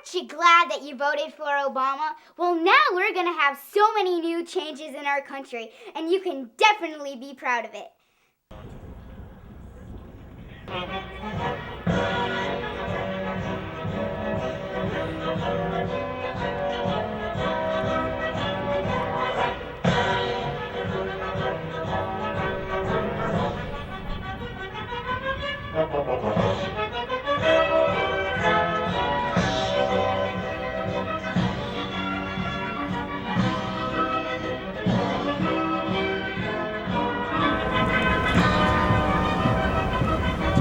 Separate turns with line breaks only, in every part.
Aren't you glad that you voted for Obama? Well, now we're going to have so many new changes in our country, and you can definitely be proud of it.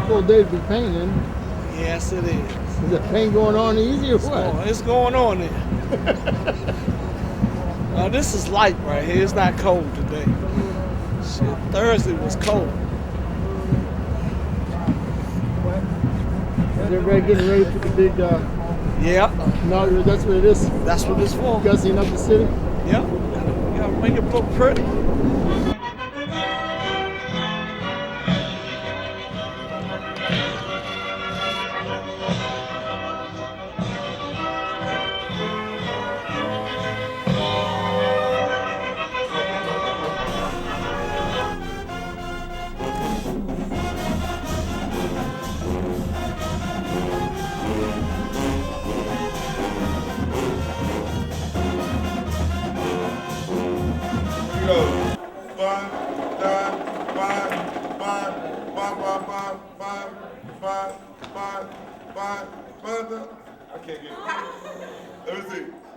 Full day to be painting.
Yes, it is.
Is the paint going on easy or what?
It's going on there. This is light right here. It's not cold today. Shit, Thursday was cold.
Is everybody getting ready for the big
Yeah.
inauguration? That's what it is.
That's what it's for.
Gussing up the city?
Yeah. You gotta make it look pretty.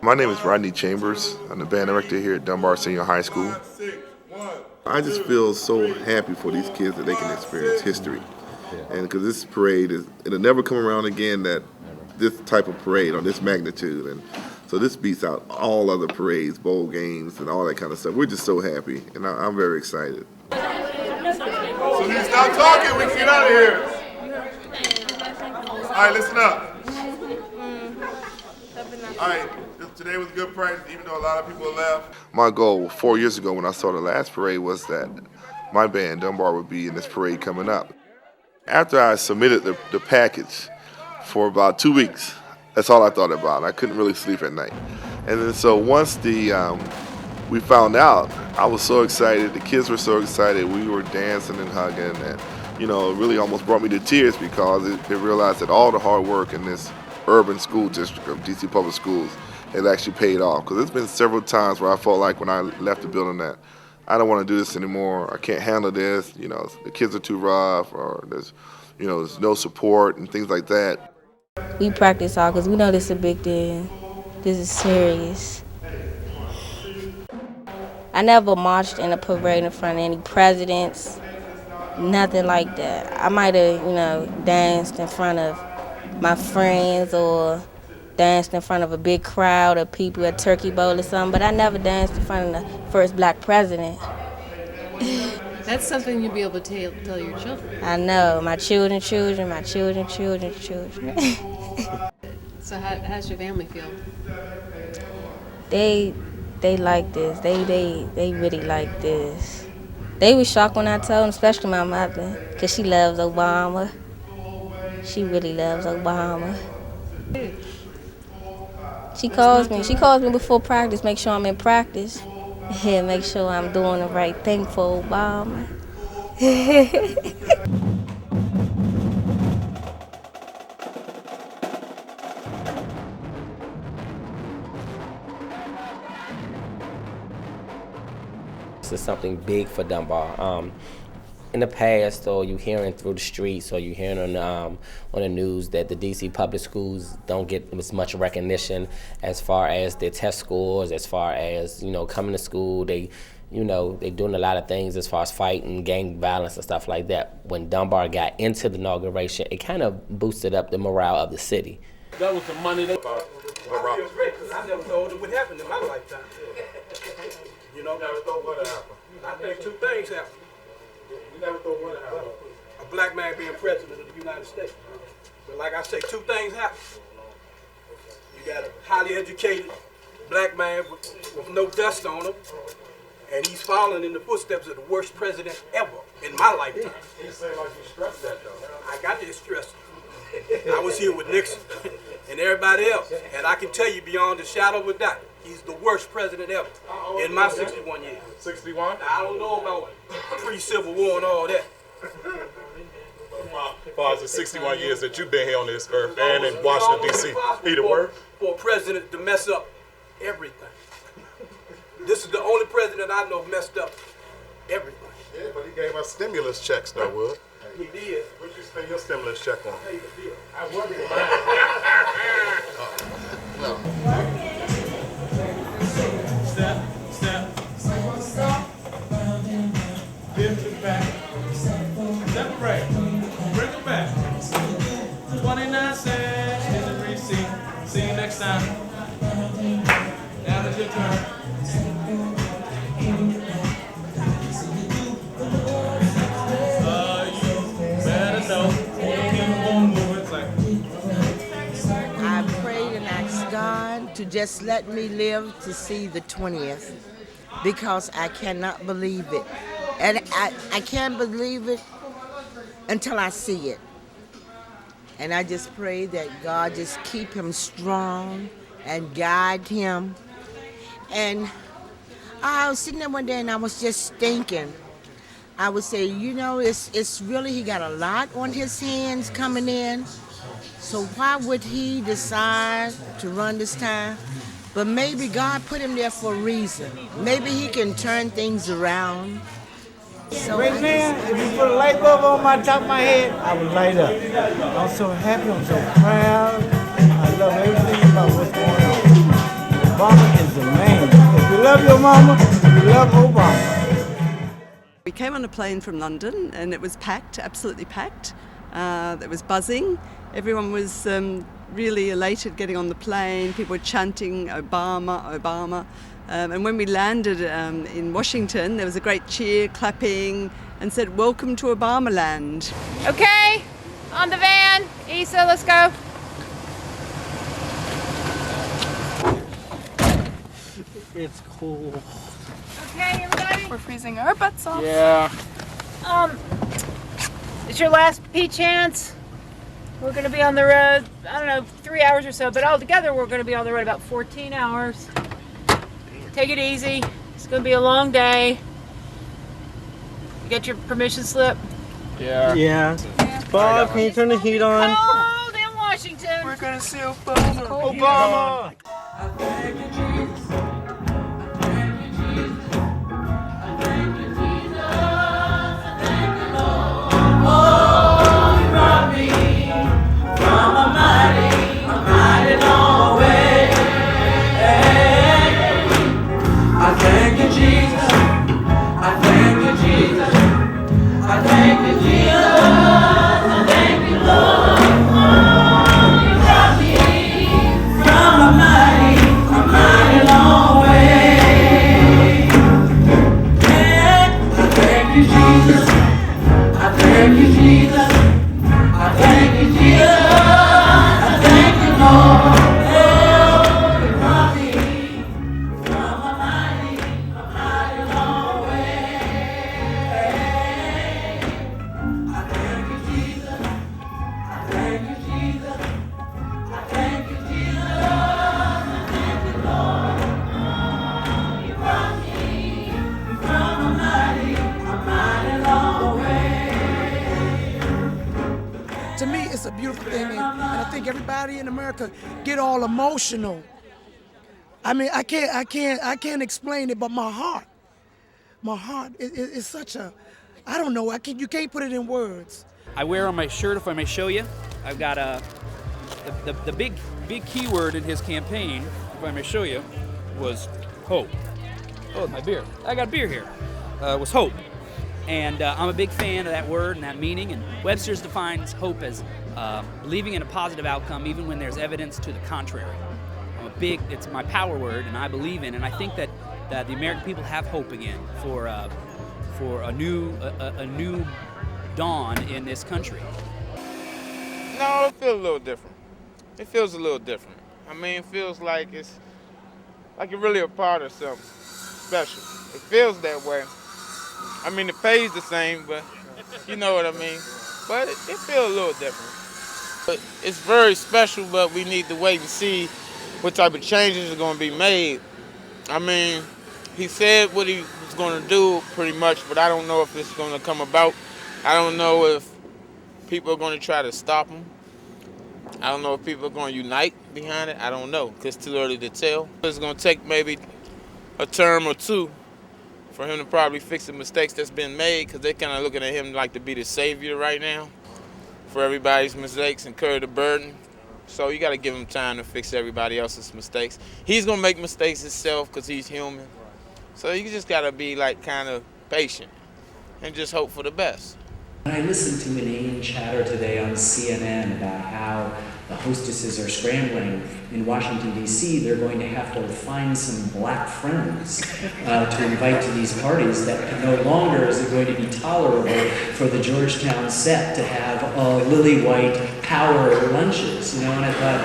My name is Rodney Chambers. I'm the band director here at Dunbar Senior High School. I just feel so happy for these kids that they can experience history. And because this parade, it'll never come around again, that this type of parade on this magnitude. And so this beats out all other parades, bowl games, and all that kind of stuff. We're just so happy, and I'm very excited.
So you stop talking, we can get out of here. All right, listen up. All right, today was a good parade, even though a lot of people left.
My goal 4 years ago when I saw the last parade was that my band, Dunbar, would be in this parade coming up. After I submitted the package for about 2 weeks, that's all I thought about. I couldn't really sleep at night. And then so once we found out, I was so excited. The kids were so excited. We were dancing and hugging, and it really almost brought me to tears because they realized that all the hard work in this urban school district of DC Public Schools has actually paid off. Because there's been several times where I felt like when I left the building that I don't want to do this anymore. I can't handle this. The kids are too rough, or there's no support and things like that.
We practice all because we know this is a big deal. This is serious. I never marched in a parade in front of any presidents, nothing like that. I might have, danced in front of my friends or danced in front of a big crowd of people at Turkey Bowl or something, but I never danced in front of the first black president.
That's something you'll be able to tell your children.
I know, my children. So
how's your family feel?
They like this. They really like this. They were shocked when I told them, especially my mother, because she loves Obama. She really loves Obama. She calls me before practice, make sure I'm in practice. And make sure I'm doing the right thing for Obama.
This is something big for Dunbar. In the past, or you hearing through the streets, or you hearing on the news that the DC public schools don't get as much recognition as far as their test scores, as far as coming to school. They doing a lot of things as far as fighting, gang violence and stuff like that. When Dunbar got into the inauguration, it kind of boosted up the morale of the city.
That was the money they
I never thought it would happen in my lifetime. Never thought what happened. I think two things happened. You never thought what happened. A black man being president of the United States. But like I say, two things happen. You got a highly educated black man with no dust on him, and he's following in the footsteps of the worst president ever in my lifetime. You say like you stressed that though. I got to stress it. I was here with Nixon, and everybody else. And I can tell you beyond a shadow of a doubt, he's the worst president ever in my 61 years.
61?
I don't know about pre-Civil War and all that.
As far as the 61 years that you've been here on this earth and in Washington, D.C., he the worst?
For a president to mess up everything. This is the only president I know messed up everything.
Yeah, but he gave us stimulus checks, though, Wood.
He did.
What did you spend your stimulus check on?
Paid the bill.
I wonder
Step. Give it back. Separate. Bring it back. 29 cents is a receipt. See you next time. Now it's your turn.
I prayed and asked God to just let me live to see the 20th because I cannot believe it. And I can't believe it until I see it. And I just pray that God just keep him strong and guide him. And I was sitting there one day and I was just thinking, I would say, you know, it's really, he got a lot on his hands coming in. So why would he decide to run this time? But maybe God put him there for a reason. Maybe he can turn things around. So
Great man, if you put a light bulb on my top of my head, I would light up. I'm so happy, I'm so proud. I love everything about what's going on. Obama is the man. If you love your mama, you love Obama.
We came on a plane from London and it was packed, absolutely packed. It was buzzing. Everyone was really elated getting on the plane. People were chanting Obama, Obama. And when we landed in Washington, there was a great cheer, clapping, and said, "Welcome to Obama land."
Okay, on the van. Issa, let's go.
It's cool.
Okay, everybody.
We're freezing our butts off.
Yeah.
It's your last pee chance. We're going to be on the road, I don't know, 3 hours or so, but altogether we're going to be on the road about 14 hours. Take it easy. It's going to be a long day. You get your permission slip?
Yeah. Yeah. Bob, can you turn the heat on?
Cold in Washington.
We're gonna see Obama.
Obama!
To me, it's a beautiful thing, and I think everybody in America get all emotional. I mean, I can't explain it, but my heart is such a, I don't know, you can't put it in words.
I wear on my shirt, if I may show you, I've got the big keyword in his campaign, if I may show you, was hope. Oh, my beer. I got beer here. Was hope. And I'm a big fan of that word and that meaning, and Webster's defines hope as believing in a positive outcome even when there's evidence to the contrary. It's my power word, and I believe in, and I think that the American people have hope again for a new dawn in this country.
No, it feels a little different. It feels a little different. I mean, it feels like it's like you're really a part of something special. It feels that way. I mean, the pay's the same, but you know what I mean. But it feels a little different. But it's very special, but we need to wait and see what type of changes are going to be made. I mean, he said what he was going to do pretty much, but I don't know if it's going to come about. I don't know if people are going to try to stop him. I don't know if people are going to unite behind it. I don't know, because it's too early to tell. It's going to take maybe a term or two for him to probably fix the mistakes that's been made, because they're kind of looking at him like to be the savior right now for everybody's mistakes and carry the burden. So you got to give him time to fix everybody else's mistakes. He's going to make mistakes himself because he's human. So you just got to be like kind of patient and just hope for the best.
I listened to inane chatter today on CNN about how the hostesses are scrambling in Washington, D.C. They're going to have to find some black friends to invite to these parties that no longer is it going to be tolerable for the Georgetown set to have lily white power lunches, And I thought,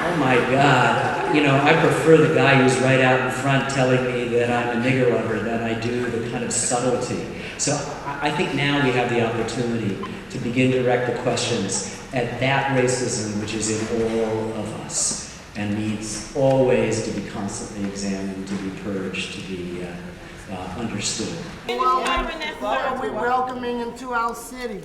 oh my God, I prefer the guy who's right out in front telling me that I'm a nigger lover than I do the kind of subtlety. So I think now we have the opportunity to begin to direct the questions at that racism which is in all of us and needs always to be constantly examined, to be purged, to be understood.
What are we welcoming into our city?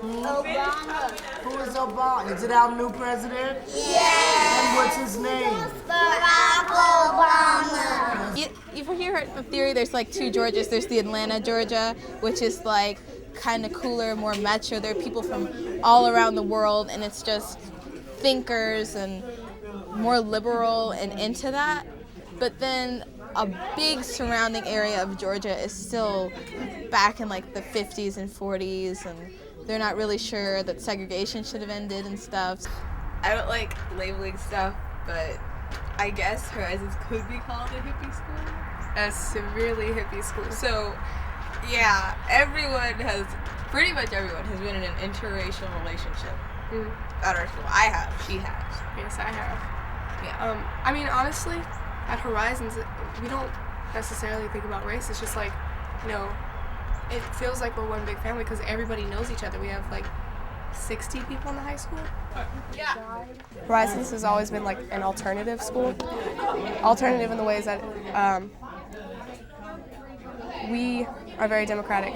Obama.
Who is Obama? Is it our new president?
Yes.
And what's his name?
Barack Obama.
You've heard the theory there's like two Georgias. There's the Atlanta, Georgia, which is like kind of cooler, more metro. There are people from all around the world, and it's just thinkers and more liberal and into that. But then a big surrounding area of Georgia is still back in like the 50s and 40s, and they're not really sure that segregation should have ended and stuff.
I don't like labeling stuff, but I guess Horizons could be called a hippie school. A severely hippie school. So, yeah, pretty much everyone has been in an interracial relationship at our school. I have, she has.
Yes, I have.
Yeah.
I mean, honestly, at Horizons, we don't necessarily think about race. It's just like, it feels like we're one big family because everybody knows each other. We have like 60 people in the high school.
Yeah.
Horizons has always been like an alternative school. Alternative in the ways that we are very democratic.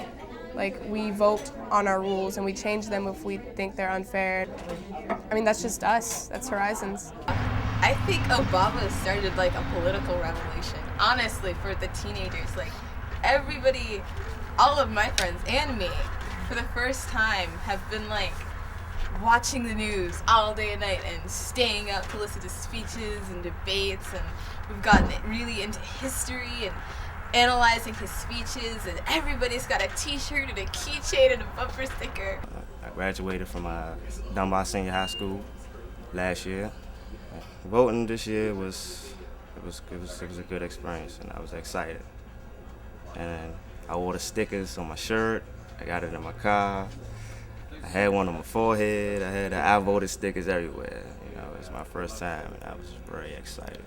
Like, we vote on our rules and we change them if we think they're unfair. I mean, that's just us. That's Horizons.
I think Obama started like a political revolution, honestly, for the teenagers. Like, everybody, all of my friends and me, for the first time have been like watching the news all day and night and staying up to listen to speeches and debates, and we've gotten really into history and analyzing his speeches, and everybody's got a t-shirt and a keychain and a bumper sticker.
I graduated from Dunbar Senior High School last year. Voting this year was a good experience, and I was excited. And I wore the stickers on my shirt. I got it in my car. I had one on my forehead. I had the I voted stickers everywhere. It was my first time, and I was very excited.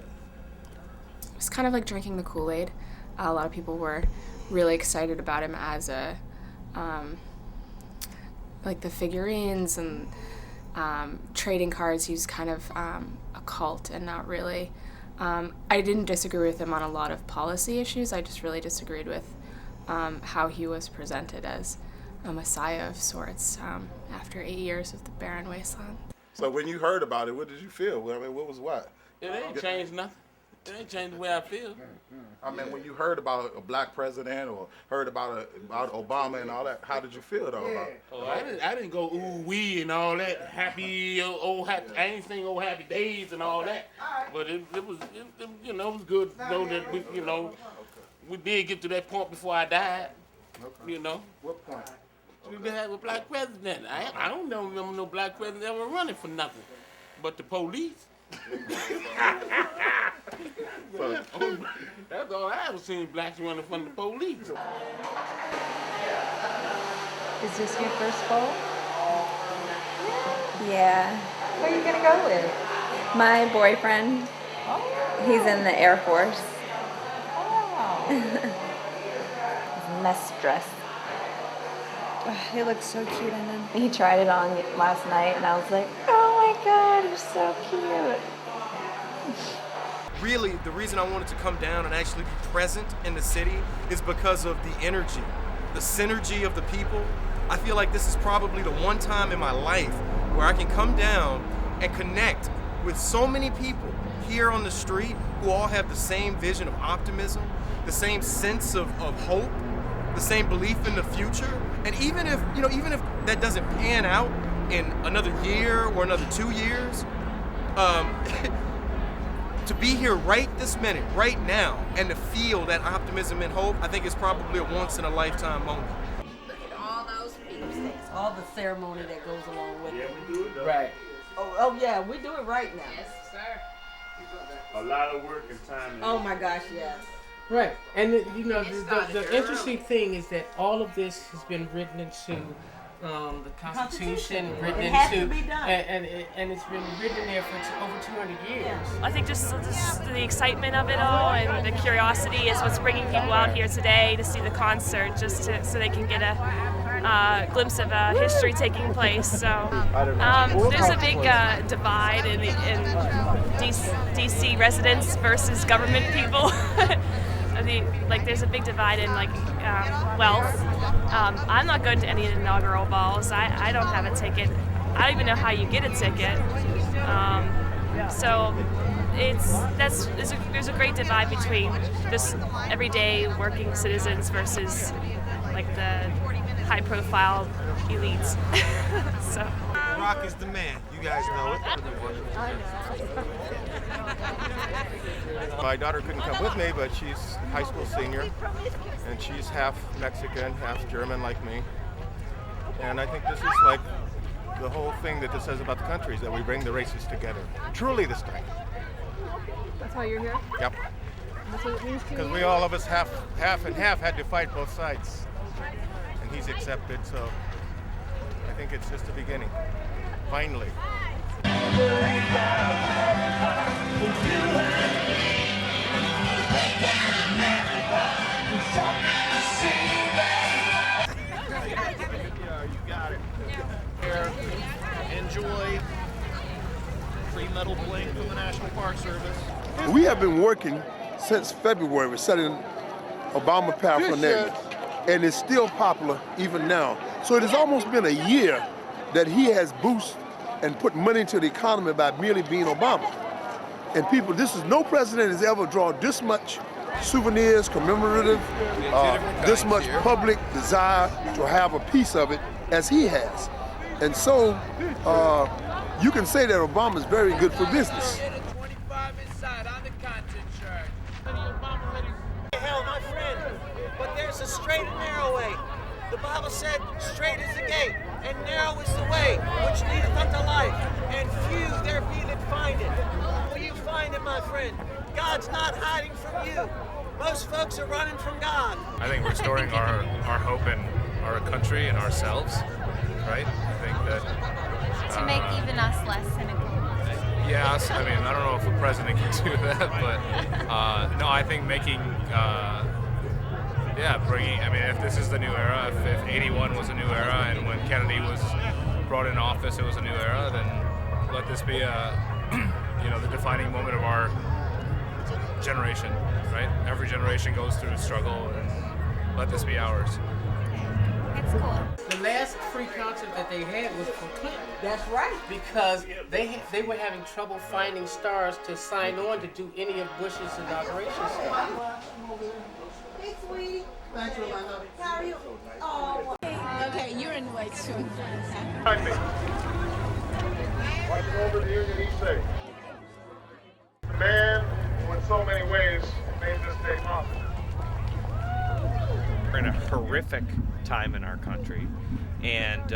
It's kind of like drinking the Kool-Aid. A lot of people were really excited about him as like the figurines and trading cards. He was kind of a cult and not really. I didn't disagree with him on a lot of policy issues. I just really disagreed with how he was presented as a messiah of sorts after 8 years of the barren wasteland.
So when you heard about it, what did you feel? I mean, what was what?
It ain't changed nothing. It ain't changed the way I feel.
I mean, when you heard about a black president or heard about Obama and all that, how did you feel though? About it?
Oh, I didn't go ooh wee and all that happy happy. I ain't sing old happy days and all that. But it was it was good to know that we did get to that point before I died.
Okay. What point?
We did have a black president. I don't remember no black president ever running for nothing, but the police. That's all I ever seen blacks running from the police.
Is this your first bowl?
Yeah.
Who are you gonna go with?
My boyfriend.
Oh.
He's in the Air Force.
Oh.
Mess dress.
He looks so cute in them. He tried it on last night, and I was like, oh my God, you're so cute.
Really, the reason I wanted to come down and actually be present in the city is because of the energy, the synergy of the people. I feel like this is probably the one time in my life where I can come down and connect with so many people here on the street who all have the same vision of optimism, the same sense of hope, the same belief in the future. And even if that doesn't pan out in another year or another 2 years, to be here right this minute, right now, and to feel that optimism and hope, I think is probably a once-in-a-lifetime moment.
Look at all those Peeps things, all the ceremony that goes along with it.
We do it, though.
Right. Oh yeah, we do it right now.
Yes, sir.
A lot of work and time.
Oh my gosh, yes.
Right, and the interesting thing is that all of this has been written into the Constitution, written
It has
into,
to be done.
and it's been written there for over 200 years.
I think just the excitement of it all and the curiosity is what's bringing people out here today to see the concert, so they can get a glimpse of history taking place. So there's a big divide in DC residents versus government people. There's a big divide in wealth. I'm not going to any inaugural balls. I don't have a ticket. I don't even know how you get a ticket. So there's a great divide between just everyday working citizens versus the high-profile elites. So.
Rock is the man. You guys know it.
My daughter couldn't come with me, but she's a high school senior, and she's half Mexican, half German like me. And I think this is like the whole thing that this says about the country, is that we bring the races together. Truly this time.
That's why you're here?
Yep.
That's what it means to you?
Because we all of us half and half had to fight both sides. And he's accepted, so I think it's just the beginning. Finally.
Enjoy free metal bling from the National Park Service.
We have been working since February setting Obama paraphernalia, and it's still popular even now. So it has almost been a year that he has boosted and put money into the economy by merely being Obama. And people, no president has ever drawn this much souvenirs, commemorative, this much public desire to have a piece of it as he has. And so you can say that Obama is very good for business.
Hell, my friend, but there's a straight and narrow way. The Bible said, straight is the gate, and narrow is the way, which leadeth unto life, and few there be that find it. Will you find it, my friend? God's not hiding from you. Most folks are running from God.
I think restoring our hope in our country and ourselves, right? I think that...
to make even us less cynical.
Yes, I mean, I don't know if a president can do that, but no, I think making... bringing, I mean, if this is the new era, if 81 was a new era, and when Kennedy was brought in office it was a new era, then let this be the defining moment of our generation, right? Every generation goes through a struggle, and let this be ours.
That's cool.
The last free concert that they had was for Clinton.
That's right.
Because they were having trouble finding stars to sign on to do any of Bush's inauguration stuff.
Hey, sweetie. Thanks for my love. How are you? Oh.
Okay, you're in white soon.
Behind me. Watching over the Union each day. The man who in so many ways made this day possible.
We're in a horrific time in our country, and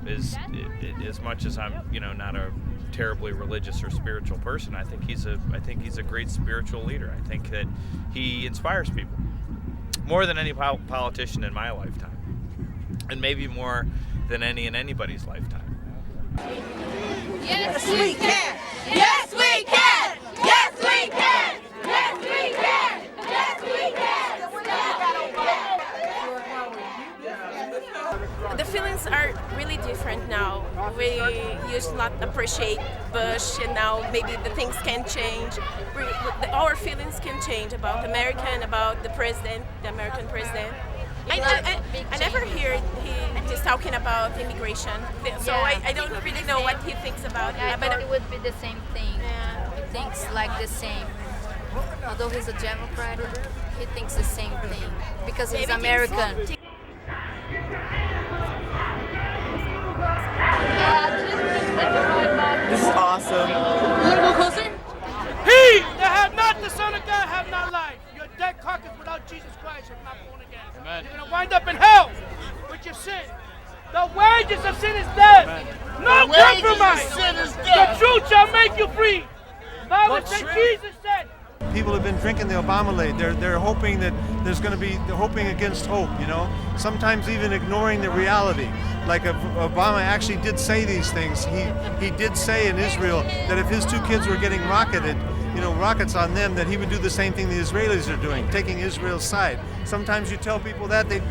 as much as I'm not a terribly religious or spiritual person, I think he's a great spiritual leader. I think that he inspires people more than any politician in my lifetime, and maybe more than any in anybody's lifetime.
Yes, we can! Yes, we can! Yes, we can! Yes, we can! Yes, we can!
used to not appreciate Bush, and now maybe the things can change. Our feelings can change about America and about the president, the American president. I never hear he's talking about immigration, so I don't really know what he thinks about
I
it.
thought it would be the same thing. He thinks like the same. Although he's a Democrat, he thinks the same thing because he's American.
This is awesome.
A little more closer. He that have not the Son of God have not life. You're a dead carcass without Jesus Christ if not born again.
Amen.
You're going to wind up in hell with your sin. The wages of sin is death.
Amen.
No
The wages of
compromise.
sin is
The
death.
truth shall make you free. Bible said, Jesus said.
People have been drinking the Obama late. They're hoping that there's going to be, they're hoping against hope, you know? Sometimes even ignoring the reality. Like if Obama actually did say these things. He did say in Israel that if his two kids were getting rocketed, you know, rockets on them, that he would do the same thing the Israelis are doing, taking Israel's side. Sometimes you tell people that, they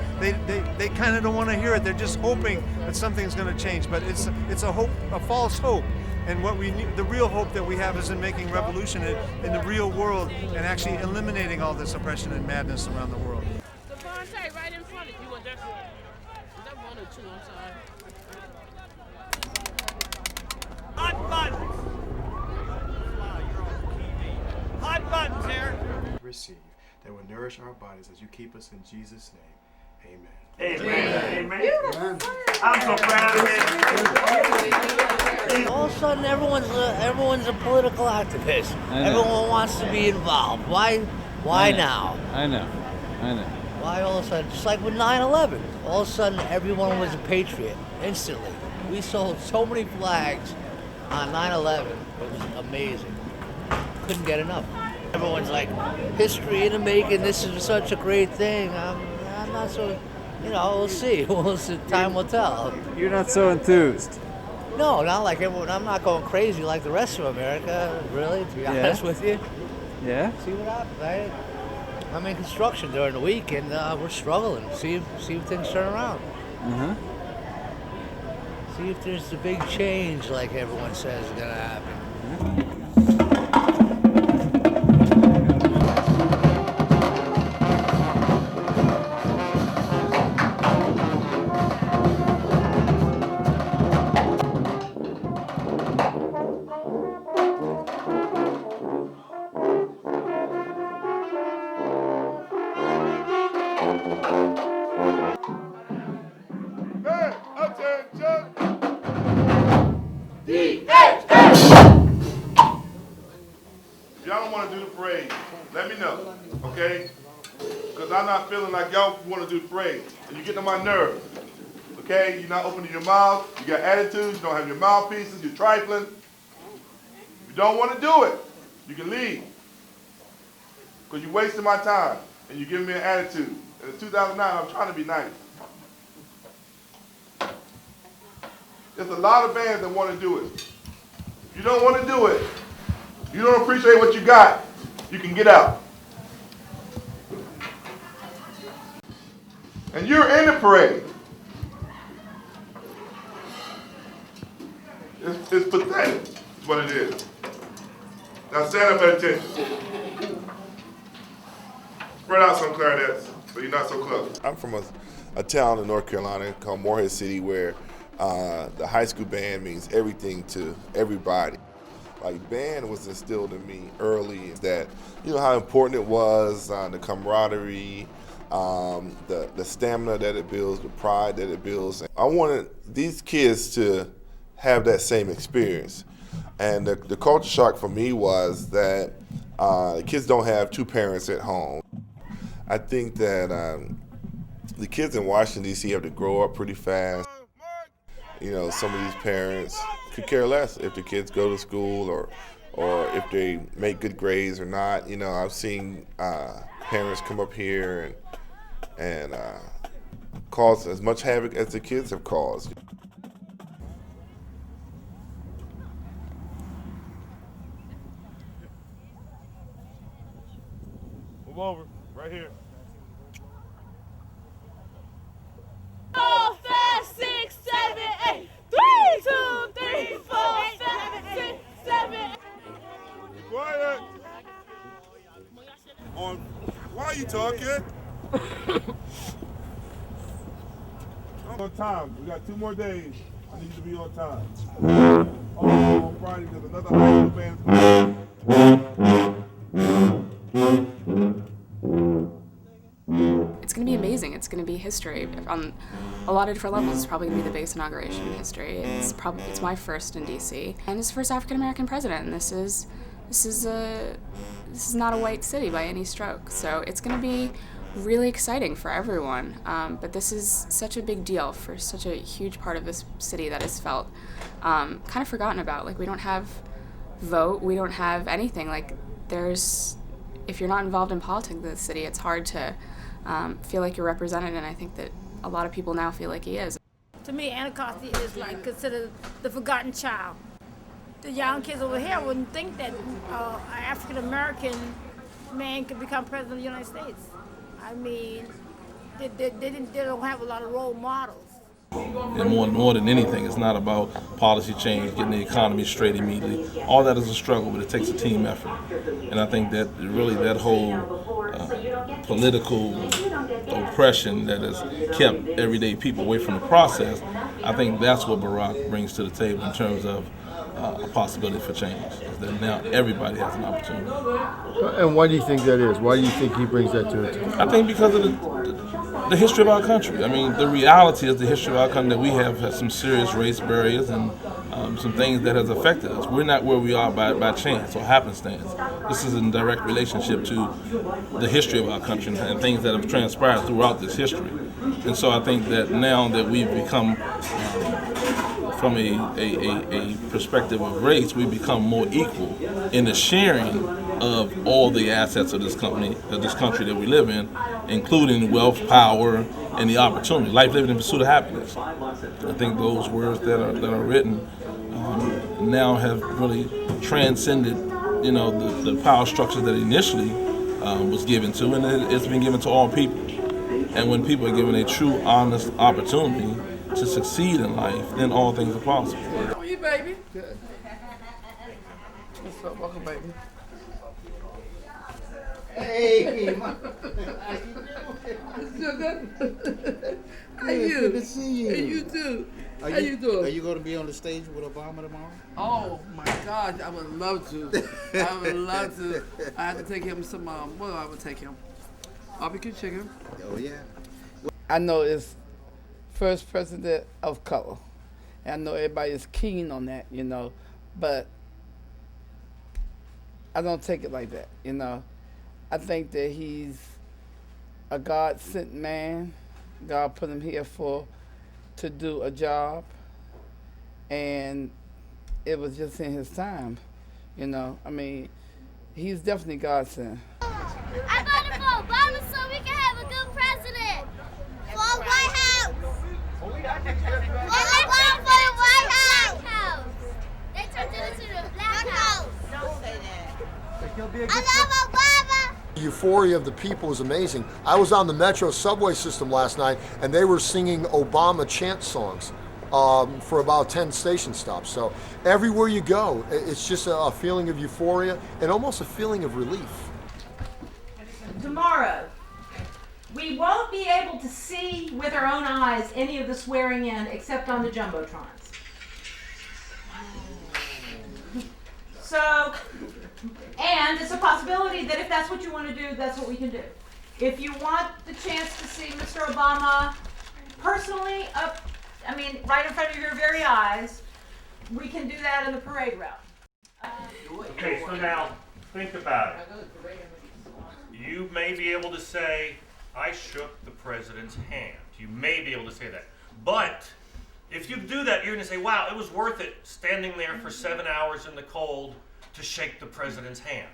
kind of don't want to hear it. They're just hoping that something's going to change, but it's a hope, a false hope. And what we need, the real hope that we have is in making revolution in the real world and actually eliminating all this oppression and madness around the world.
The Fonte right in front of you. Want that for? Is that one or two? I'm sorry. Hot buttons. Hot buttons here.
Receive that will nourish our bodies as you keep us in Jesus' name. Amen.
Amen. Amen. I'm so proud of you.
All of a sudden, everyone's a political activist. Everyone wants to be involved. Why now?
I know.
Why all of a sudden? Just like with 9/11. All of a sudden, everyone was a patriot instantly. We sold so many flags on 9/11. It was amazing. Couldn't get enough. Everyone's like, history in the making. This is such a great thing. I'm not so. You know, we'll see. Time will tell.
You're not so enthused.
No, not like everyone. I'm not going crazy like the rest of America, really, to be honest with you.
Yeah?
See what happens. I'm in construction during the week, and we're struggling. See if things turn around.
Uh-huh.
See if there's the big change like everyone says is going to happen.
If y'all don't want to do the parade, let me know, okay? Because I'm not feeling like y'all want to do the parade. And you're getting on my nerves, okay? You're not opening your mouth. You got attitudes. You don't have your mouthpieces. You're trifling. If you don't want to do it, you can leave. Because you're wasting my time and you're giving me an attitude. And in 2009, I'm trying to be nice. There's a lot of bands that want to do it. If you don't want to do it, you don't appreciate what you got, you can get out. And you're in the parade. It's pathetic, is what it is. Now stand up at attention. Spread out some clarinets so you're not so close.
I'm from a town in North Carolina called Morehead City where the high school band means everything to everybody. Like, band was instilled in me early, that, you know, how important it was, the camaraderie, the stamina that it builds, the pride that it builds. I wanted these kids to have that same experience. And the culture shock for me was that the kids don't have two parents at home. I think that the kids in Washington, D.C. have to grow up pretty fast. You know, some of these parents could care less if the kids go to school or if they make good grades or not. You know, I've seen parents come up here and cause as much havoc as the kids have caused.
Move over, right here.
4, 5, 6, 7, 8. 3, 2, 3, 4.
Why are you talking? On time. We got 2 more days. I need you to be on time. Also on Friday, there's another high school band.
It's going to be amazing. It's going to be history on a lot of different levels. It's probably going to be the biggest inauguration in history. It's my first in DC, and it's the first African American president. And this is not a white city by any stroke. So it's going to be really exciting for everyone. But this is such a big deal for such a huge part of this city that is felt kind of forgotten about. Like, we don't have vote, we don't have anything. Like, if you're not involved in politics in the city, it's hard to feel like you're represented, and I think that a lot of people now feel like he is.
To me, Anacostia is like considered the forgotten child. The young kids over here wouldn't think that an African American man could become president of the United States. I mean, they don't have a lot of role models.
And more than anything, it's not about policy change, getting the economy straight immediately. All that is a struggle, but it takes a team effort. And I think that really that whole political oppression that has kept everyday people away from the process, I think that's what Barack brings to the table in terms of a possibility for change. Is that now everybody has an opportunity.
And why do you think that is? Why do you think he brings that to the table?
I think because of the history of our country. I mean, the reality is the history of our country that we have some serious race barriers and some things that has affected us. We're not where we are by chance or happenstance. This is in direct relationship to the history of our country and things that have transpired throughout this history. And so I think that now that we've become, from a perspective of race, we've become more equal in the sharing of all the assets of this country that we live in, including wealth, power, and the opportunity. Life lived in pursuit of happiness. I think those words that are written now have really transcended, the power structure that initially was given to, and it's been given to all people. And when people are given a true, honest opportunity to succeed in life, then all things are possible.
How are you, baby? Good. What's up? Welcome, baby.
Hey,
Sugar. How
Good,
you?
good to see you.
Hey, you too. How you doing?
Are you going to be on the stage with Obama tomorrow?
Oh my gosh, I would love to. I would love to. I have to take him some. I would take him. Barbecue chicken.
Oh yeah.
I know it's first president of color. And I know everybody is keen on that, but I don't take it like that, I think that he's a God-sent man. God put him here to do a job, and it was just in his time, I mean, he's definitely God-sent.
I voted for Obama so we can have a good president. For White House. For the White House. They turned it into the Black House. Don't say that. I love Obama.
The euphoria of the people is amazing. I was on the Metro subway system last night, and they were singing Obama chant songs for about 10 station stops. So everywhere you go, it's just a feeling of euphoria and almost a feeling of relief.
Tomorrow, we won't be able to see with our own eyes any of the swearing in except on the jumbotrons. So, and it's a possibility that if that's what you want to do, that's what we can do. If you want the chance to see Mr. Obama personally right in front of your very eyes, we can do that in the parade route.
Okay, so now think about it. You may be able to say, I shook the president's hand. You may be able to say that. But if you do that, you're going to say, wow, it was worth it standing there for 7 hours in the cold to shake the president's hand.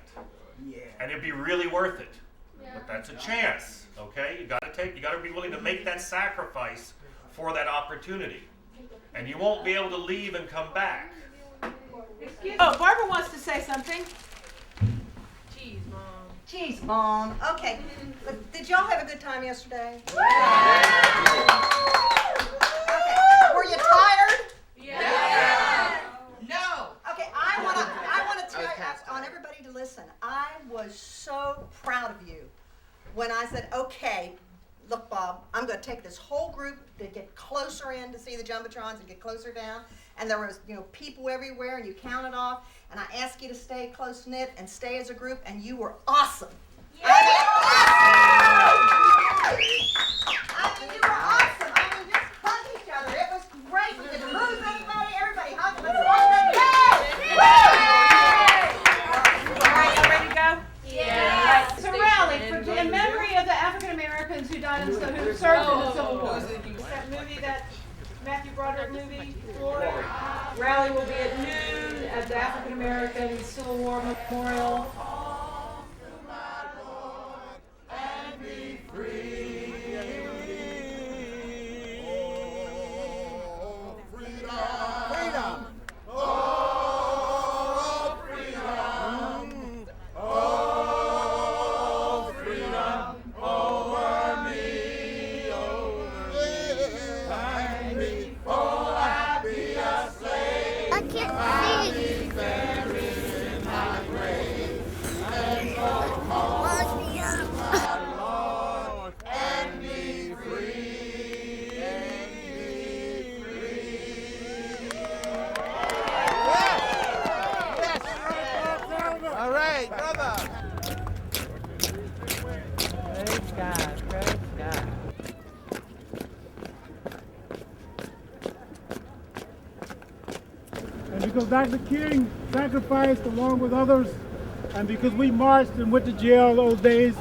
Yeah. And it'd be really worth it. Yeah. But that's a chance, okay? You got to be willing to make that sacrifice for that opportunity. And you won't be able to leave and come back.
Oh, Barbara wants to say something.
Jeez, Mom. Okay. Did y'all have a good time yesterday?
Yeah.
Okay. Were you tired?
Yeah.
No. Okay, I want to tell you, I want everybody to listen. listen, I was so proud of you when I said, okay, look, Bob, I'm going to take this whole group to get closer in to see the Jumbotrons and get closer down. And there was, people everywhere, and you counted off. And I asked you to stay close-knit and stay as a group, and you were awesome. Yeah. I mean, you were awesome. I mean, just hug each other. It was great. We didn't lose anybody. Everybody hugged. Let's walk that
All right, y'all ready to go? Yeah. So rally in memory of the African Americans who died who served in the Civil War. That movie, that Matthew Broderick movie, Florida. Rally will be at noon at the African American Civil War Memorial.
Because Dr. King sacrificed along with others, and because we marched and went to jail those days,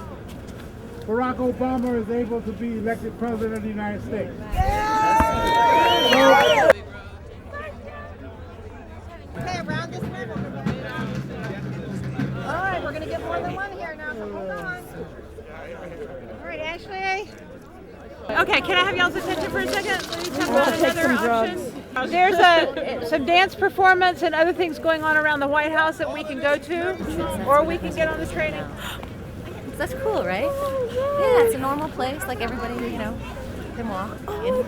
Barack Obama is able to be elected President of the United States.
Okay, around this middle. All right, we're going to get more than one here now, so hold on. All right, Ashley.
Okay, can I have y'all's attention for a second? Let me talk about another option. There's some dance performance and other things going on around the White House that we can go to, or we can get on the train.
That's cool, right? Yeah, it's a normal place, like everybody, can walk. You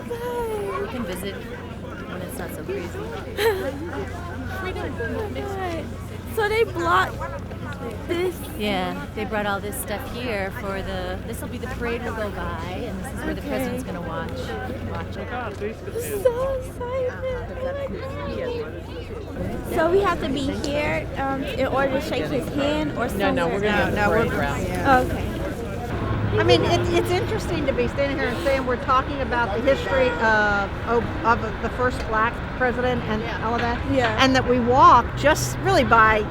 can visit when it's not so crazy.
So they blocked this?
Yeah, they brought all this stuff here for this will be the parade will go by, and this is where the president's going to watch it.
So excited. So we have to be here in order to shake his hand or something?
No, we're going to
Okay.
I mean, it's interesting to be standing here and saying we're talking about the history of the first black president and all of that.
Yeah.
And that we walk just really by,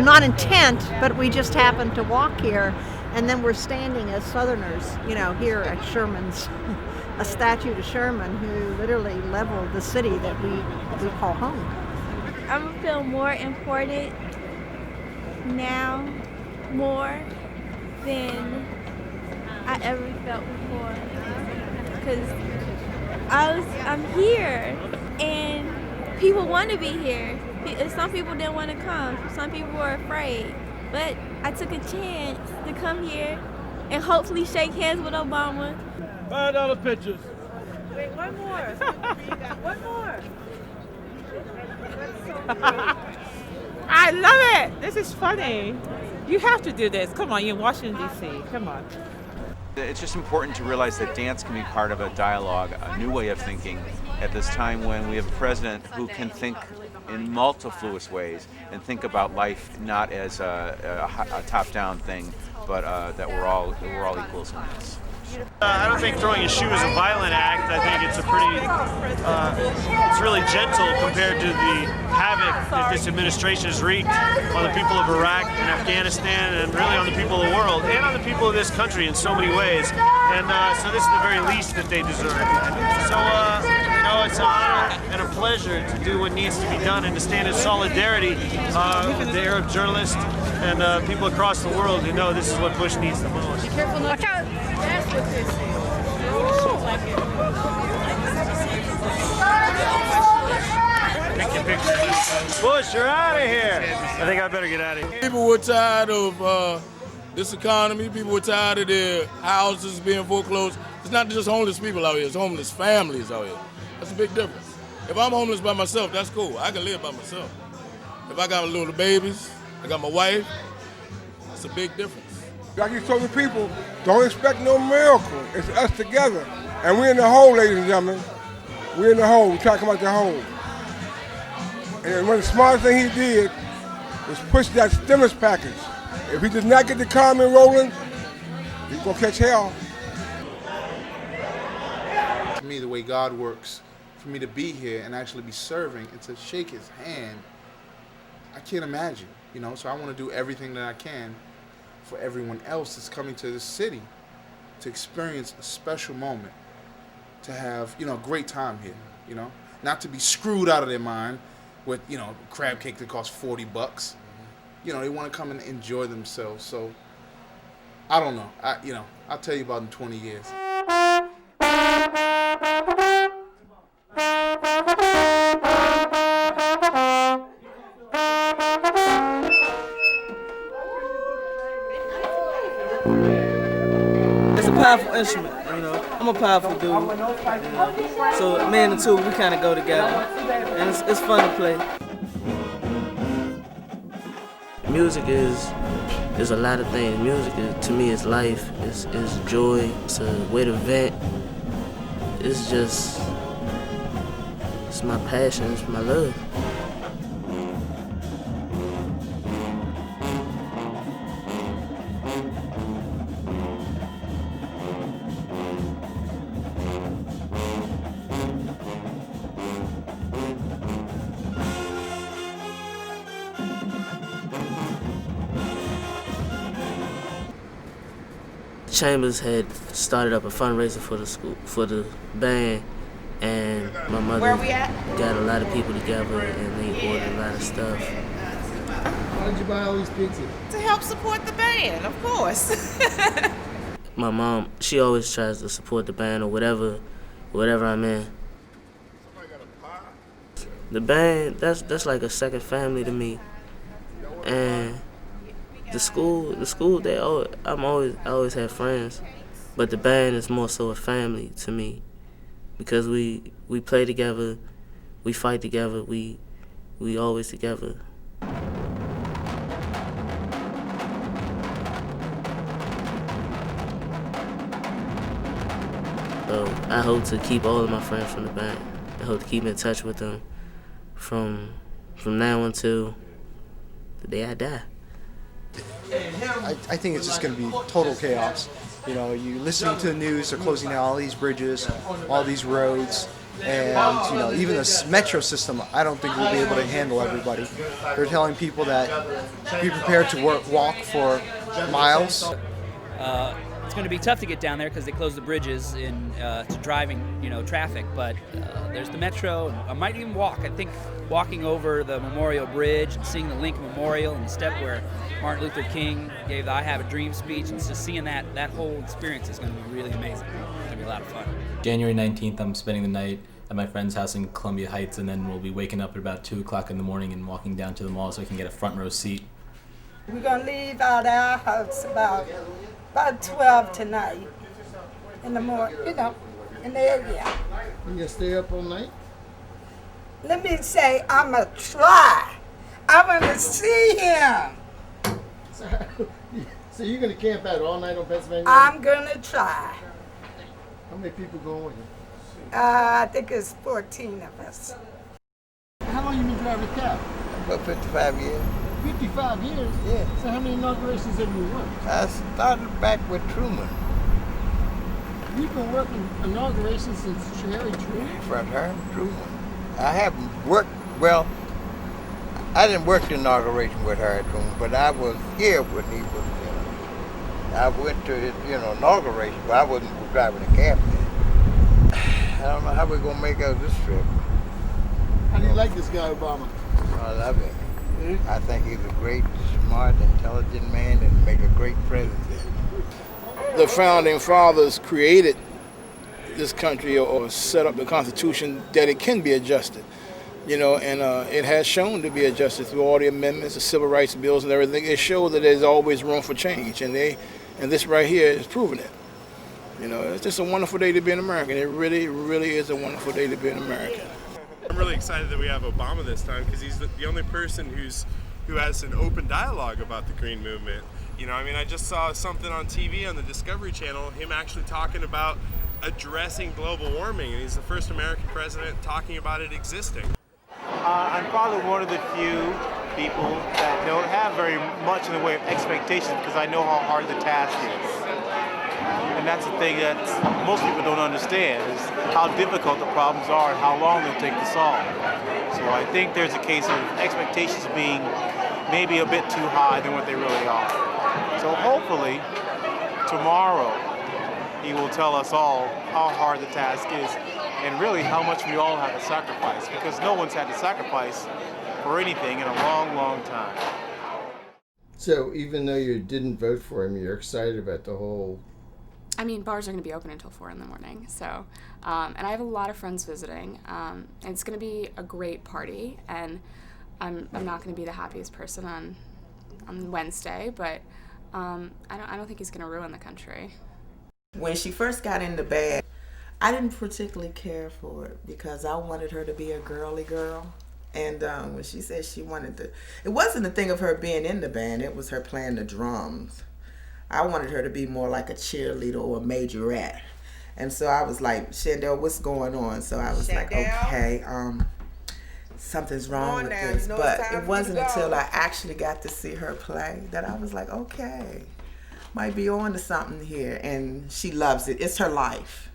not intent, but we just happen to walk here. And then we're standing as Southerners, here at Sherman's, a statue to Sherman who literally leveled the city that we call home.
I'm going to feel more important now, more than I ever felt before, because I'm here and people want to be here. Some people didn't want to come, some people were afraid, but I took a chance to come here and hopefully shake hands with Obama.
$5 pictures.
Wait, one more. One more.
I love it. This is funny. You have to do this. Come on, you're in Washington, D.C. Come on.
It's just important to realize that dance can be part of a dialogue, a new way of thinking at this time when we have a president who can think in multifluous ways and think about life not as a top-down thing, but that we're all equals in this.
I don't think throwing a shoe is a violent act. I think it's a pretty, it's really gentle compared to the havoc that this administration has wreaked on the people of Iraq and Afghanistan, and really on the people of the world, and on the people of this country in so many ways. And so this is the very least that they deserve. So, it's an honor and a pleasure to do what needs to be done and to stand in solidarity with the Arab journalists and people across the world who know this is what Bush needs the most.
Be careful, watch out. That's what this is.
Bush, you're out of here. I think I better get out of here.
People were tired of this economy. People were tired of their houses being foreclosed. It's not just homeless people out here. It's homeless families out here. That's a big difference. If I'm homeless by myself, that's cool. I can live by myself. If I got little babies, I got my wife, It's a big difference.
Like you told the people, don't expect no miracle. It's us together. And we're in the hole, ladies and gentlemen. We're in the hole. We're trying to come out the hole. And one of the smartest thing he did was push that stimulus package. If he does not get the economy rolling, he's going to catch hell.
To me, the way God works, for me to be here and actually be serving and to shake his hand, I can't imagine, you know? So I want to do everything that I can for everyone else that's coming to this city to experience a special moment, to have, you know, a great time here, you know? Not to be screwed out of their mind with, you know, crab cake that costs $40. You know, they want to come and enjoy themselves. So, I don't know. I'll tell you about in 20 years.
It's a powerful instrument, you know. I'm a powerful dude. Yeah. So me and the two, we kind of go together. And it's fun to play.
Music is a lot of things. Music to me is life, it's joy, it's a way to vent. It's my passion, it's my love. Chambers had started up a fundraiser for the school, for the band, and my mother got a lot of people together and they ordered a lot of stuff.
Why did you buy all these pizzas?
To help support the band, of course.
My mom, she always tries to support the band or whatever I'm in. The band, that's like a second family to me, and the school, I always have friends, but the band is more so a family to me, because we play together, we fight together, we always together. So I hope to keep all of my friends from the band. I hope to keep in touch with them from now until the day I die.
I think it's just going to be total chaos. You know, you listening to the news, they're closing down all these bridges, all these roads, and you know, even the metro system, I don't think we'll be able to handle everybody. They're telling people that be prepared to walk for miles.
It's going to be tough to get down there because they close the bridges to driving, traffic. But there's the metro. I might even walk. I think walking over the Memorial Bridge and seeing the Lincoln Memorial and the step where Martin Luther King gave the "I Have a Dream" speech, and just seeing that whole experience is going to be really amazing. It's going to be a lot of fun.
January 19th, I'm spending the night at my friend's house in Columbia Heights, and then we'll be waking up at about 2 o'clock in the morning and walking down to the mall so we can get a front row seat.
We're going to leave out our house about 12 tonight in the morning, in the area.
You gonna stay up all night?
Let me say, I'm going to try. I want to see him.
So you're going to camp out all night on Pennsylvania?
I'm going to try.
How many people going with you?
I think it's 14 of us.
How long you been driving a cab?
About 55 years.
55 years?
Yeah.
So how many inaugurations have you worked?
I started back with Truman.
You've been working inaugurations since Harry Truman?
From Truman. I haven't worked, well, I didn't work the inauguration with Harry Truman, but I was here when he was, I went to his, inauguration, but I wasn't driving a cab then. I don't know how we're going to make out this trip.
How do you like this guy, Obama?
I love him. I think he's a great, smart, intelligent man and make a great president.
The founding fathers created this country or set up the Constitution that it can be adjusted, and it has shown to be adjusted through all the amendments, the civil rights bills and everything. It showed that there's always room for change, and this right here is proving it. It's just a wonderful day to be an American. It really, really is a wonderful day to be an American.
I'm really excited that we have Obama this time because he's the only person who has an open dialogue about the green movement.
You know, I mean, I just saw something on TV on the Discovery Channel, him actually talking about addressing global warming, and he's the first American president talking about it existing.
I'm probably one of the few people that don't have very much in the way of expectations because I know how hard the task is. And that's the thing that most people don't understand is how difficult the problems are and how long they'll take to solve. So I think there's a case of expectations being maybe a bit too high than what they really are. So hopefully tomorrow he will tell us all how hard the task is and really how much we all have to sacrifice, because no one's had to sacrifice for anything in a long, long time.
So even though you didn't vote for him, you're excited about the whole...
I mean, bars are going to be open until 4 in the morning, so, and I have a lot of friends visiting, and it's going to be a great party, and I'm not going to be the happiest person on Wednesday, but I don't think he's going to ruin the country.
When she first got in the band, I didn't particularly care for it because I wanted her to be a girly girl. And when she said she wanted to, it wasn't a thing of her being in the band, it was her playing the drums. I wanted her to be more like a cheerleader or a majorette. And so I was like, Shandell, what's going on? So I was like, okay, something's wrong with this. But it wasn't until I actually got to see her play that I was like, okay, might be on to something here. And she loves it. It's her life.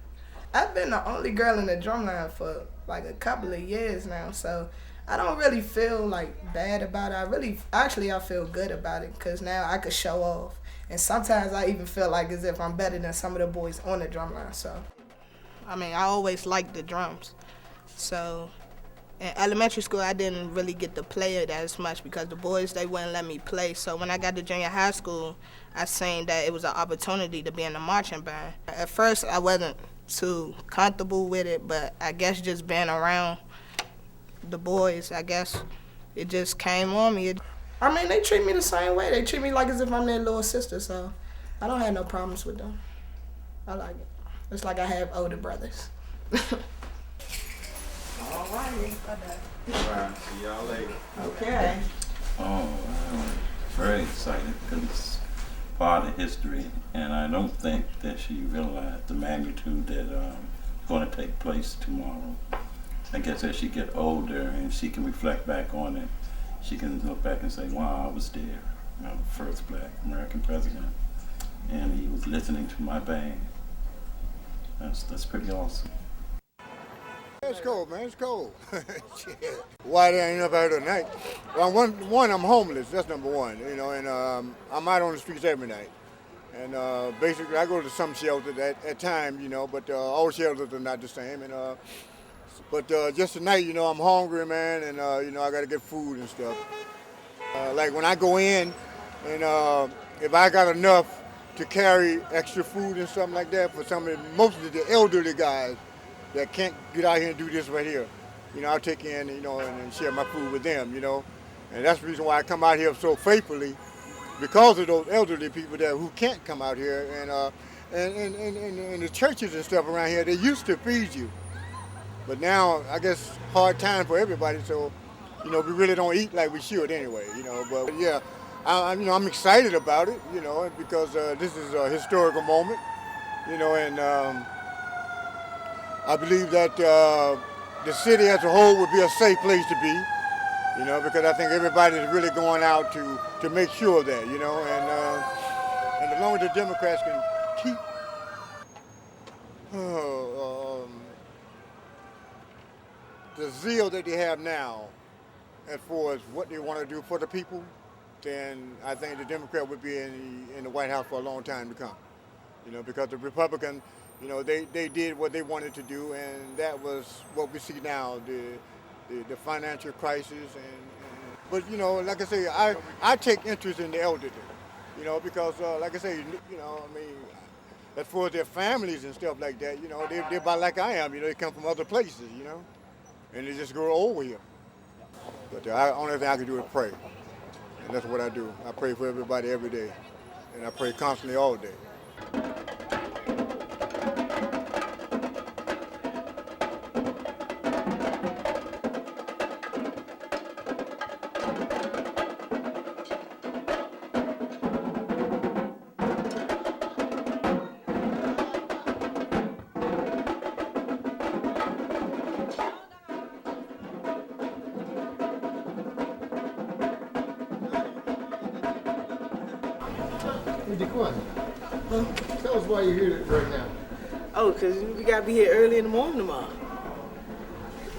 I've been the only girl in the drumline for like a couple of years now, so I don't really feel like bad about it. I feel good about it because now I could show off. And sometimes I even feel like as if I'm better than some of the boys on the drumline. So, I mean, I always liked the drums. So, in elementary school, I didn't really get to play it as much because the boys, they wouldn't let me play. So when I got to junior high school, I seen that it was an opportunity to be in the marching band. At first, I wasn't too comfortable with it, but I guess just being around the boys, I guess it just came on me. I mean, they treat me the same way. They treat me like as if I'm their little sister, so I don't have no problems with them. I like it. It's like I have older brothers.
All righty.
All right, see y'all later.
Okay.
Oh, I'm very excited because it's part of history, and I don't think that she realized the magnitude that is going to take place tomorrow. I guess as she get older and she can reflect back on it, she can look back and say, wow, I was there. You know, the first black American president, and he was listening to my band. That's pretty awesome.
It's cold, man. It's cold. Why there ain't enough out tonight? Well, one, I'm homeless. That's number one. You know, and I'm out on the streets every night. And basically, I go to some shelters at times, you know, but all shelters are not the same. And but just tonight, you know, I'm hungry, man, and you know, I got to get food and stuff. Like when I go in, and if I got enough to carry extra food and something like that for mostly the elderly guys that can't get out here and do this right here. You know, I'll take in, you know, and share my food with them, you know. And that's the reason why I come out here so faithfully, because of those elderly people there who can't come out here. And the churches and stuff around here, they used to feed you. But now, I guess, hard time for everybody, so, you know, we really don't eat like we should anyway, you know. But yeah, I'm excited about it, you know, because this is a historical moment, you know, and I believe that the city as a whole would be a safe place to be, you know, because I think everybody is really going out to make sure of that, you know, and as long as the Democrats can keep the zeal that they have now as far as what they want to do for the people, then I think the Democrat would be in the White House for a long time to come, you know, because the Republican, you know, they did what they wanted to do, and that was what we see now, the financial crisis. But, you know, like I say, I take interest in the elderly, you know, because, like I say, you know, I mean, as far as their families and stuff like that, you know, they're about like I am, you know, they come from other places, you know, and they just grow old here. But the only thing I can do is pray, and that's what I do. I pray for everybody every day, and I pray constantly all day.
Hey, Daquan, tell us why you're here right now.
Oh, because we got to be here early in the morning tomorrow.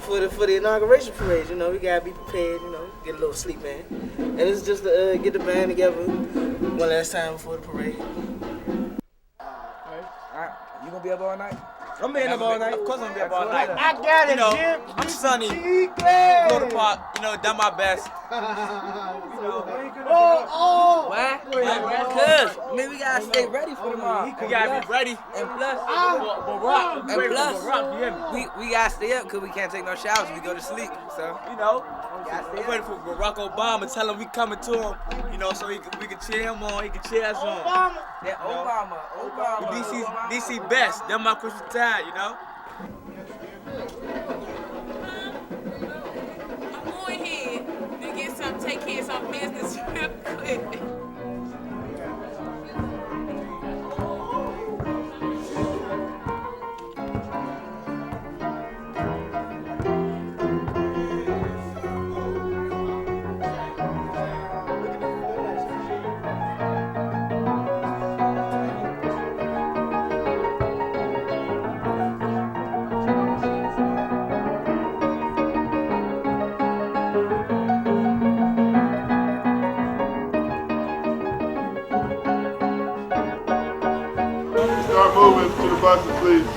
For the inauguration parade, you know, we got to be prepared, you know, get a little sleep, man. And it's just to get the band together one last time before the parade.
Alright, you gonna be up all night?
I'm being up all night. Of course I'm gonna be up all night.
I got it,
you know,
Jim.
I'm sunny.
Florida
Park, you know, done my best. Why? Because, I mean, we gotta stay ready for tomorrow. We gotta be ready. And plus, we gotta stay up because we can't take no showers when we go to sleep. So, you know, I'm ready for Barack Obama. Tell him we coming to him, you know, so we can cheer him on, he can cheer us on. Yeah, Obama. DC best. Them my Christmas tide, you know.
I'm going here to take care of some business real quick.
Start moving to the buses, please.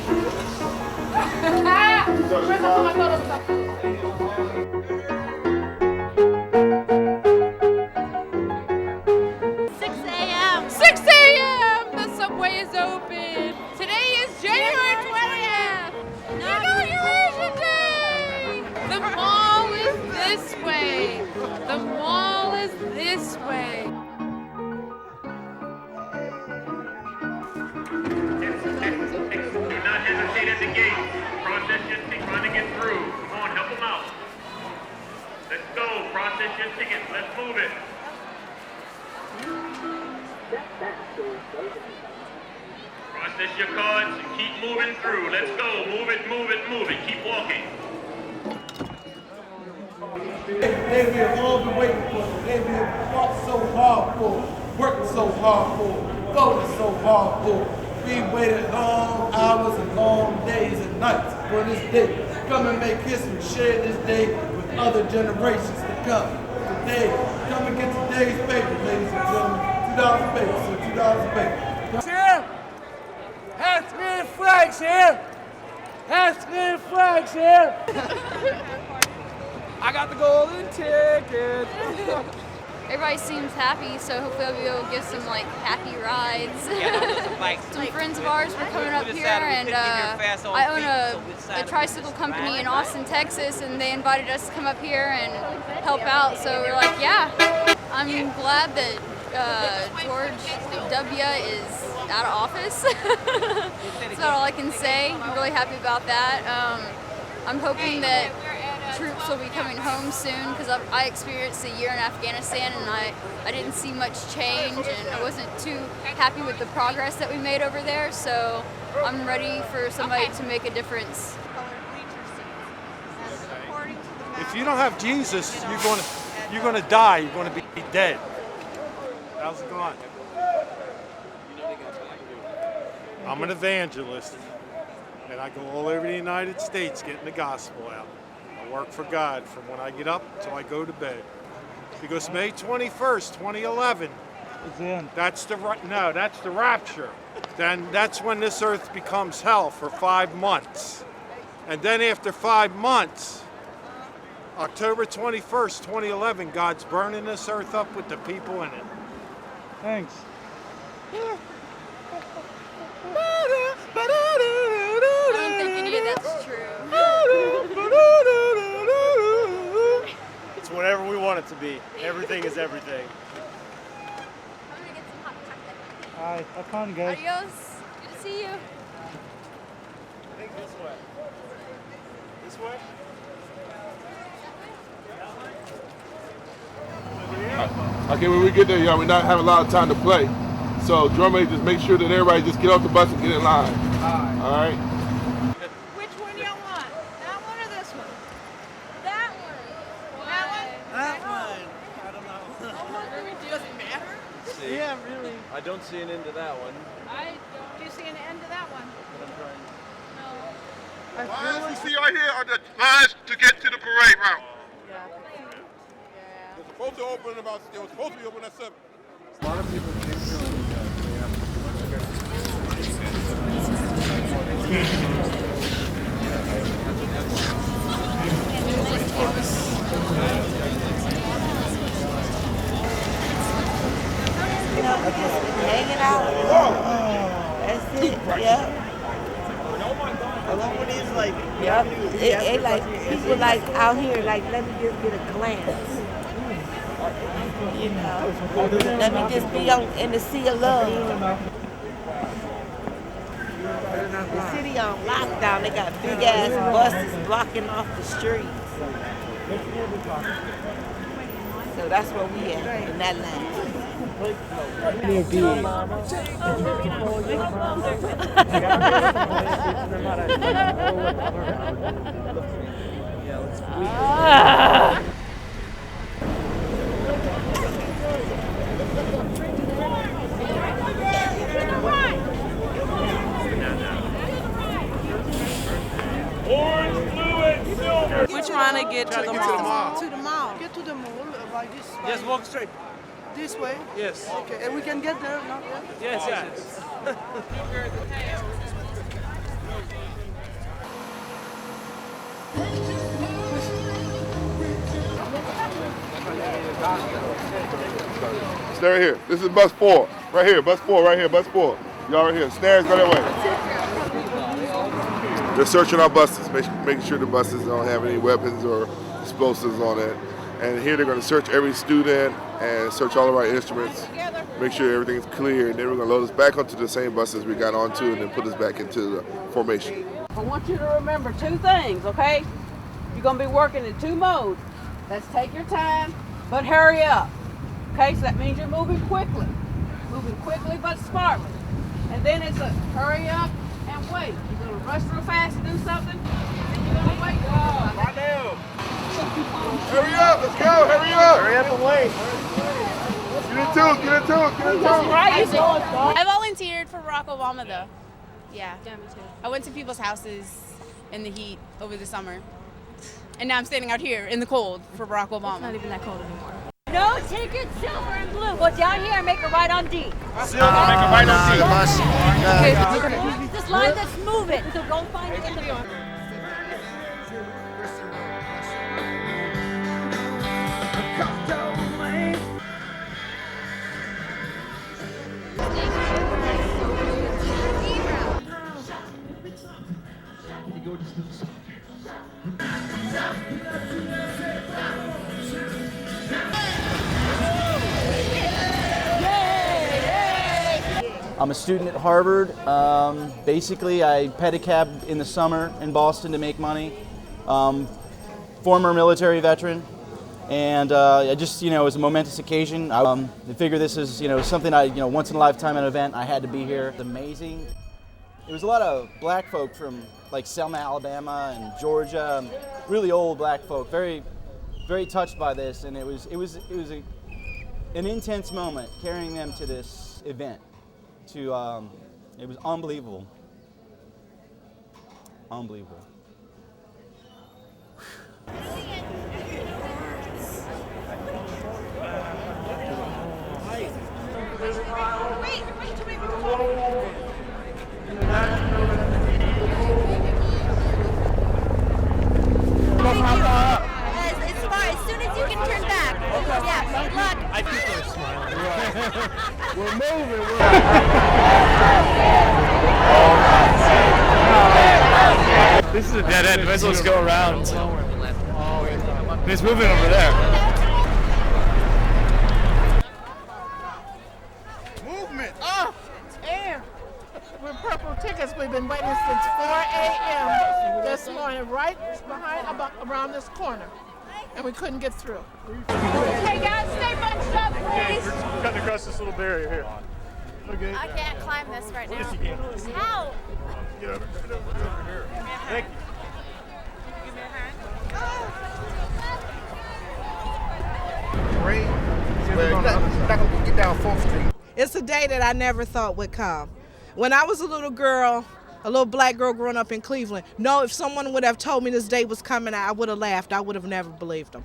6 a.m. 6 a.m. The subway is open. Today is January 20th. Inauguration Day. The mall is this way. The mall is this way.
Do not hesitate at the gate. Process your ticket, trying to get through. Come on, help them out. Let's go. Process your tickets. Let's move it. Process your cards and keep moving through. Let's go. Move it, move it, move it. Keep walking.
They we have all been waiting for. They we have fought so hard for, worked so hard for, voted so hard for. We waited long hours and long days and nights for this day. Come and make history, share this day with other generations to come. Today, come and get today's paper, ladies and gentlemen. $2 paper, so $2 paper.
Here! Half-screen flags here! Half-screen flags here! I got the golden ticket!
Everybody seems happy, so hopefully I'll be able to give some like happy rides. Some friends of ours were coming up here, and I own a tricycle company in Austin, Texas, and they invited us to come up here and help out. So we're like, yeah. I'm glad that George W. is out of office. That's about all I can say. I'm really happy about that. I'm hoping that troops will be coming home soon because I experienced a year in Afghanistan and I didn't see much change and I wasn't too happy with the progress that we made over there, so I'm ready for somebody to make a difference.
If you don't have Jesus, you're gonna die. You're gonna be dead. How's it going? I'm an evangelist, and I go all over the United States getting the gospel out. I work for God from when I get up till I go to bed. Because May 21st, 2011, that's the rapture. Then that's when this earth becomes hell for 5 months. And then after 5 months, October 21st, 2011, God's burning this earth up with the people in it.
Thanks.
I don't think any of that's true.
It's whatever we want it to be. Everything is everything.
I'm gonna get some hot chocolate.
Alright, have fun, guys.
Adios. Good to see you.
I think this way. This way?
Okay, when we get there, y'all, we not have a lot of time to play. So drummer, just make sure that everybody just get off the bus and get in line. All right.
Which one y'all want? That one or this one? That one. That one?
That one. I don't know.
It doesn't matter.
see.
Yeah, really.
I don't see an end to that one.
Do you see an end to that one?
But I'm trying.
No.
Lines you see right here are the lines to get to the parade route. It's supposed to open about. It was supposed to be open at 7.
A lot of people came
Hanging out. That's it. Yep.
Along with these, like,
Yep. It like people like out here like let me just get a glance. You know. Let me just be in the sea of love. The city on lockdown. They got big ass buses blocking off the streets. So that's where we at in that line.
We're trying to get to the mall.
To the mall. Get to the mall by this way.
Yes, walk straight.
This way?
Yes.
Okay, and we can get there now?
Yes, yes.
Stay right here. This is bus 4. Right here, bus 4, right here, bus 4. Y'all right here. Stairs, go that way. They're searching our buses, making sure the buses don't have any weapons or explosives on it. And here they're going to search every student and search all of our instruments, make sure everything's clear, and then we're going to load us back onto the same buses we got onto and then put us back into the formation.
I want you to remember 2 things, okay? You're going to be working in 2 modes. Let's take your time, but hurry up. Okay, so that means you're moving quickly but smartly. And then it's a hurry up and wait. You're going to rush real fast and do something, and then you're going to wait.
Right now. Hurry up, let's go, hurry up.
Hurry up and wait.
Get into it.
I volunteered for Barack Obama though. Yeah. Yeah, me too. I went to people's houses in the heat over the summer. And now I'm standing out here in the cold for Barack Obama. It's not even that cold anymore.
No ticket, silver and blue. Go down here and make a right on D.
Silver, make a right on D.
Okay, this line that's moving. So go find it in the
I'm a student at Harvard. Basically, I pet a cab in the summer in Boston to make money. Former military veteran, and I just, it was a momentous occasion. I figure this is, something once in a lifetime event. I had to be here. It's amazing. It was a lot of black folk from like Selma, Alabama, and Georgia. Really old black folk. Very, very touched by this, and it was an intense moment carrying them to this event. It was unbelievable. Unbelievable.
It's far. As soon as you can turn back. Yeah, good luck.
I think they're smiling.
We're moving.
This is a dead end. Might as well just go around. It's moving over there.
Movement. Oh, and with purple tickets, we've been waiting since 4 a.m. this morning, right around this corner, and we couldn't get through.
Okay, guys, stay bunched up, please.
We're cutting across this little barrier here. Okay.
I can't climb this right now.
Yes, you can.
How?
Get over here. Thank you.
Great. Well, you're not going to get down 4th Street.
It's a day that I never thought would come. When I was a little girl, a little black girl growing up in Cleveland, no, if someone would have told me this day was coming, I would have laughed. I would have never believed them.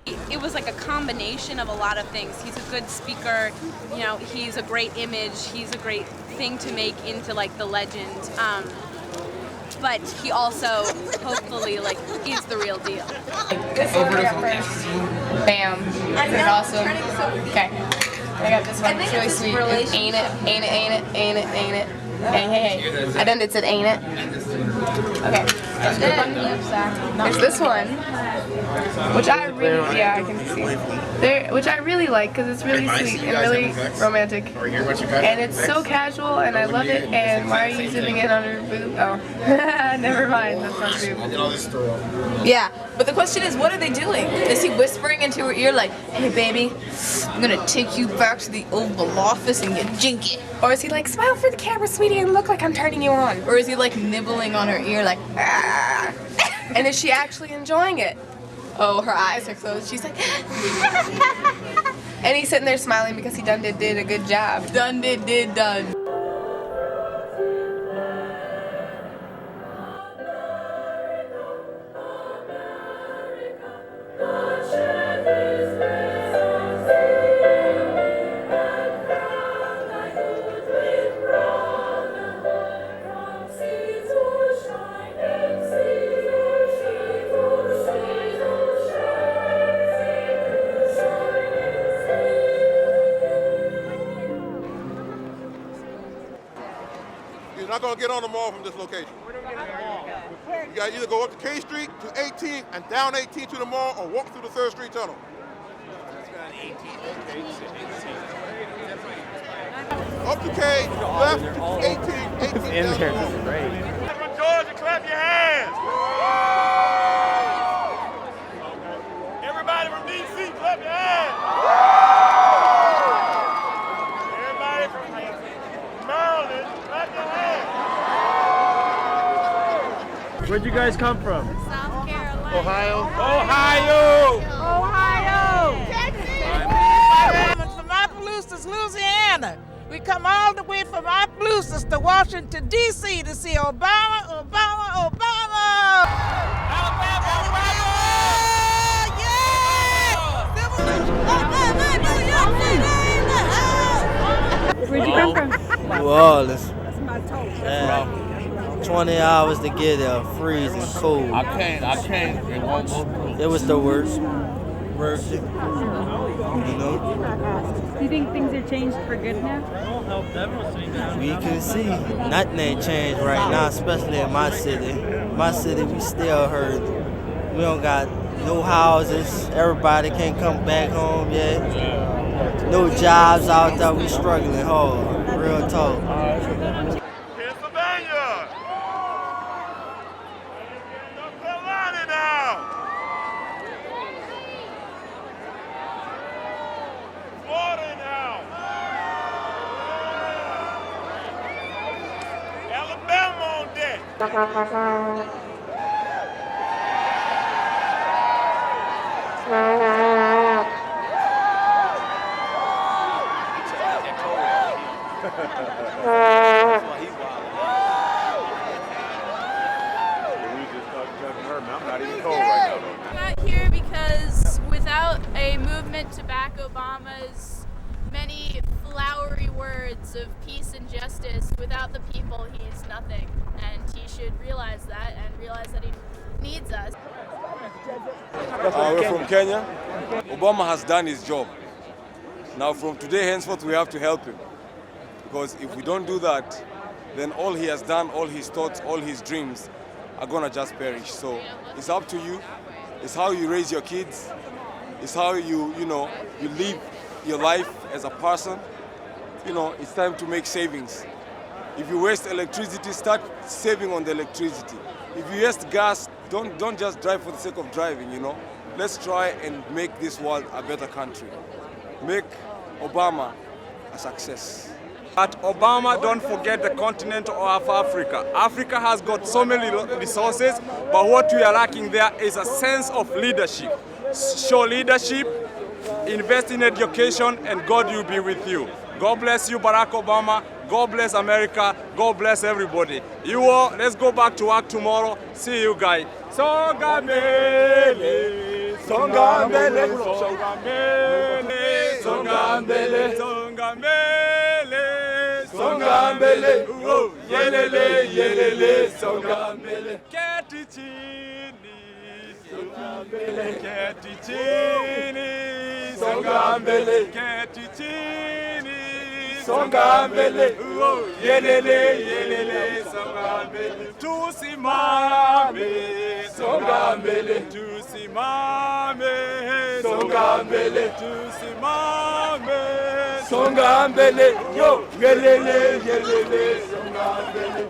It was like a combination of a lot of things. He's a good speaker, you know, he's a great image, he's a great thing to make into like the legend. But he also hopefully like is the real deal.
This one I got first. Bam. Isn't it awesome? Okay. I got this one. It's really sweet. It's ain't it, ain't it, ain't it, ain't it, ain't it. Hey. I done it said ain't it. Okay. And then there's this one, which I really, yeah, I can see. Which I really like because it's really sweet and really romantic. And it's so casual and I love it. And why are you zipping it on her boob? Oh, never mind. That's not boob. Yeah, but the question is, what are they doing? Is he whispering into her ear like, hey baby, I'm gonna take you back to the Oval Office and get jinky? Or is he like, smile for the camera, sweetie, and look like I'm turning you on? Or is he like nibbling on her ear like, ah? And is she actually enjoying it? Oh, her eyes are closed. She's like, and he's sitting there smiling because he did a good job. Done.
You're not going to get on the mall from this location. You got to either go up to K Street to 18 and down 18 to the mall or walk through the 3rd Street Tunnel. Up to K, left to 18
In
down
there,
the
this is
mall.
great.
From Georgia, clap your hands. Everybody from DC, clap your hands. Everybody from Maryland, clap your hands.
Where'd you guys come from?
South Carolina.
Ohio?
Texas. From Opelousas, Louisiana. We come all the way from Opelousas to Washington, D.C. to see Obama.
Where'd you come from?
New Orleans. 20 hours to get there, freezing, cold.
I can't.
It was the worst. You know?
Do you think things are changed for good now?
We can see nothing ain't changed right now, especially in my city. My city, we still hurt. We don't got no houses. Everybody can't come back home yet. No jobs out there. We struggling hard. Real talk.
Pennsylvania. North Carolina now. Florida now. Alabama on deck.
I'm not here because without a movement to back Obama's many flowery words of peace and justice, without the people, he is nothing. And he should realize that and realize that he needs us.
We're from Kenya. Obama has done his job. Now from today henceforth we have to help him. Because if we don't do that, then all he has done, all his thoughts, all his dreams are gonna just perish. So it's up to you. It's how you raise your kids. It's how you live your life as a person. It's time to make savings. If you waste electricity, start saving on the electricity. If you waste gas, don't just drive for the sake of driving, Let's try and make this world a better country. Make Obama a success.
But Obama, don't forget the continent of Africa. Africa has got so many resources, but what we are lacking there is a sense of leadership. Show leadership, invest in education, and God will be with you. God bless you, Barack Obama. God bless America. God bless everybody. You all, let's go back to work tomorrow. See you guys. Songambele, Songambele, Songambele, Songambele, Songambele, Songambele, Yelele, Yelele, Songambele, Ketichini, Songambele, Ketichini, Songambele, Ketichini, Songambele, Yelele, Yelele, Songambele, Tusimame, Songambele, Tusimame, Songambele, Tusimame, Songambele, yo, Yelele, Yelele, Songambele.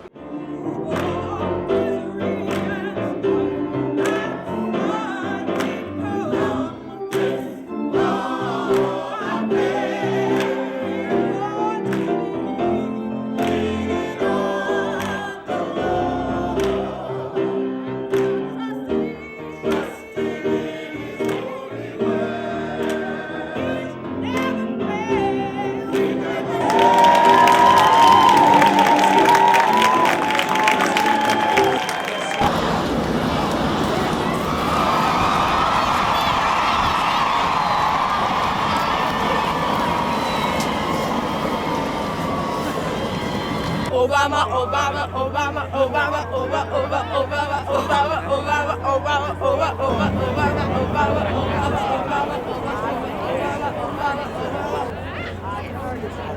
Obama, Obama, Obama, Obama, Obama, Obama, Obama, Obama, Obama, Obama, Obama,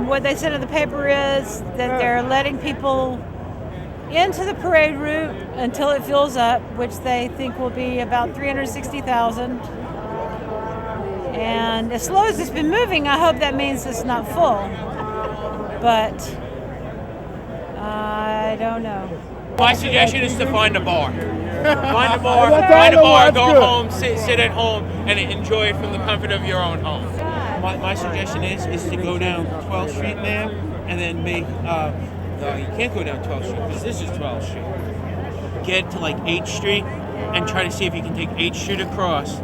What they said in the paper is that they're letting people into the parade route until it fills up, which they think will be about 360,000. And as slow as it's been moving, I hope that means it's not full. But I don't know.
My suggestion is to find a bar. Find a bar, go home, sit at home, and enjoy it from the comfort of your own home. My suggestion is to go down 12th Street now, and then make, no, you can't go down 12th Street, because this is 12th Street. Get to like 8th Street, and try to see if you can take 8th Street across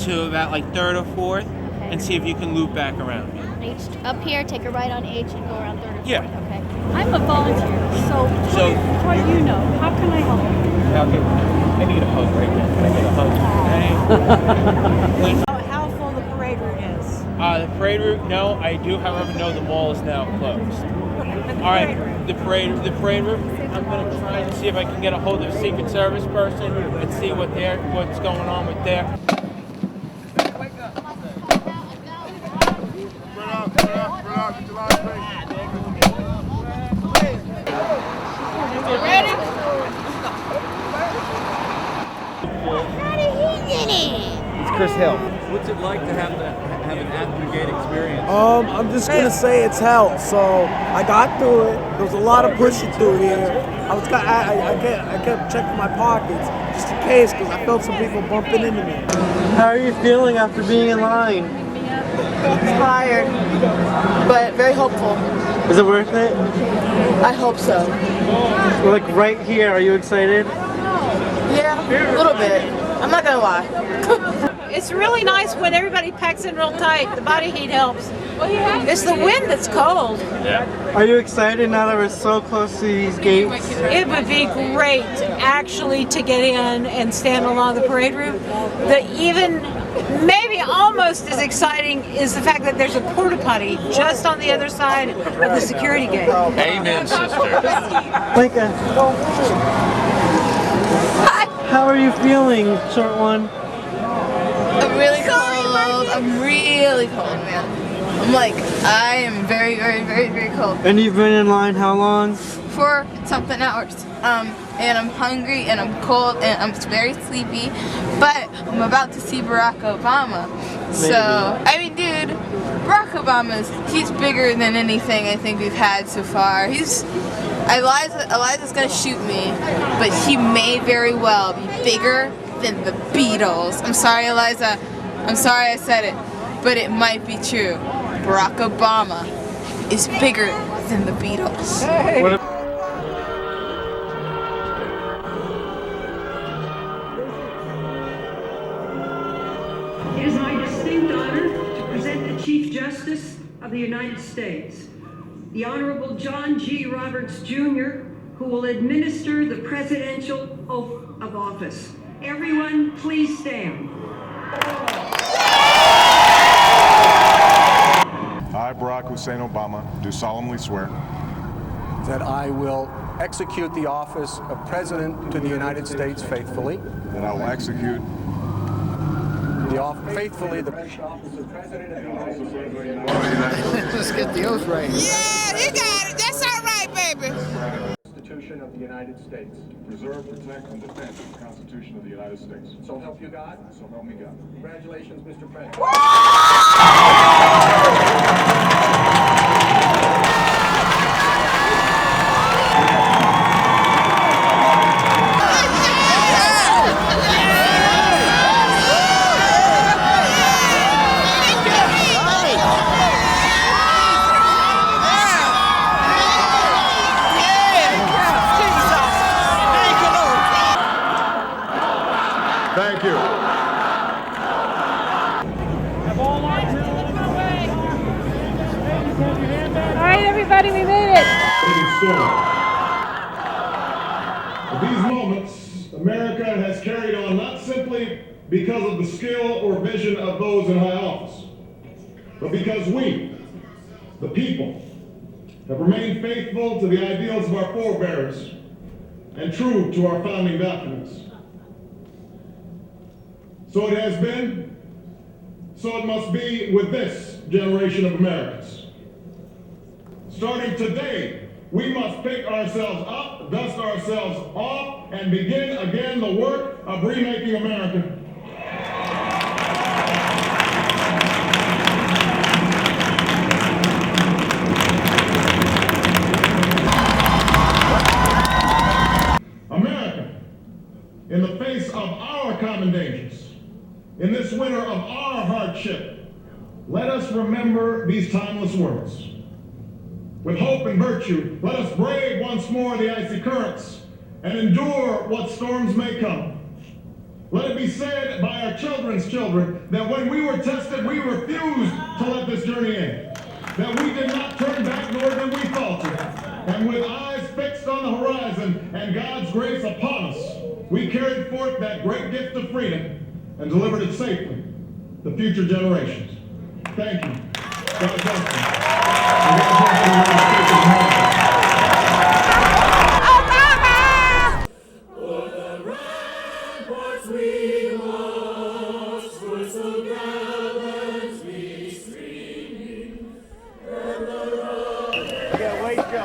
to about like 3rd or 4th, and see if you can loop back around.
H, up here, take a right on H and go around 3rd or 4th.
Yeah.
Okay. I'm a volunteer, so what do you know? How can I help?
Okay. I need a hug right now. Can I get a hug?
How full the parade route is?
The parade route, no. I do, however, know the mall is now closed. All right, the parade route. I'm gonna try and see if I can get a hold of a Secret Service person and see what's going on with their.
Ready?
It's Chris Hill.
What's it like to have an at-the-gate experience?
I'm just gonna say it's hell. So I got through it. There was a lot of pushing through here. I kept checking my pockets just in case, because I felt some people bumping into me.
How are you feeling after being in line?
Tired, but very hopeful.
Is it worth it?
I hope so.
We're like right here. Are you excited?
Yeah, a little bit. I'm not gonna lie.
It's really nice when everybody packs in real tight. The body heat helps. It's the wind that's cold.
Yeah. Are you excited now that we're so close to these gates?
It would be great actually to get in and stand along the parade route. Maybe almost as exciting is the fact that there's a porta potty just on the other side of the security gate.
Amen, sister.
Micah. How are you feeling, short one?
I'm really cold. I'm really cold, man. I am very, very, very, very cold.
And you've been in line how long?
For something hours. And I'm hungry and I'm cold and I'm very sleepy, but I'm about to see Barack Obama. Maybe. So, I mean, dude, Barack he's bigger than anything I think we've had so far. Eliza's gonna shoot me, but he may very well be bigger than the Beatles. I'm sorry, Eliza. I'm sorry I said it, but it might be true. Barack Obama is bigger than the Beatles. Hey.
It is my distinct honor to present the Chief Justice
of the United States, the Honorable John G. Roberts, Jr., who will administer the presidential oath of office. Everyone, please stand.
I, Barack Hussein Obama, do solemnly swear
that I will execute the office of President to the United States faithfully.
that I will execute
faithfully the office of President of the United States.
Let's get the oath right. Yeah, you got it. That's all right, baby.
Constitution of the United States.
preserve, protect, and defend the Constitution of the United States.
So help you God.
So help me God.
Congratulations, Mr. President.
Thank you.
All right, everybody, we made it.
At these moments, America has carried on not simply because of the skill or vision of those in high office, but because we, the people, have remained faithful to the ideals of our forebears and true to our founding documents. So it has been, so it must be with this generation of Americans. Starting today, we must pick ourselves up, dust ourselves off, and begin again the work of remaking America. America, in the face of our common dangers, in this winter of our hardship, let us remember these timeless words. With hope and virtue, let us brave once more the icy currents and endure what storms may come. Let it be said by our children's children that when we were tested, we refused to let this journey end. That we did not turn back, nor did we falter. And with eyes fixed on the horizon and God's grace upon us, we carried forth that great gift of freedom and delivered it safely to future generations. Thank you. God bless you. And God bless the United States of America.
For the ramparts we lost were so gallantly streaming, and the road.
Yeah, wait, go.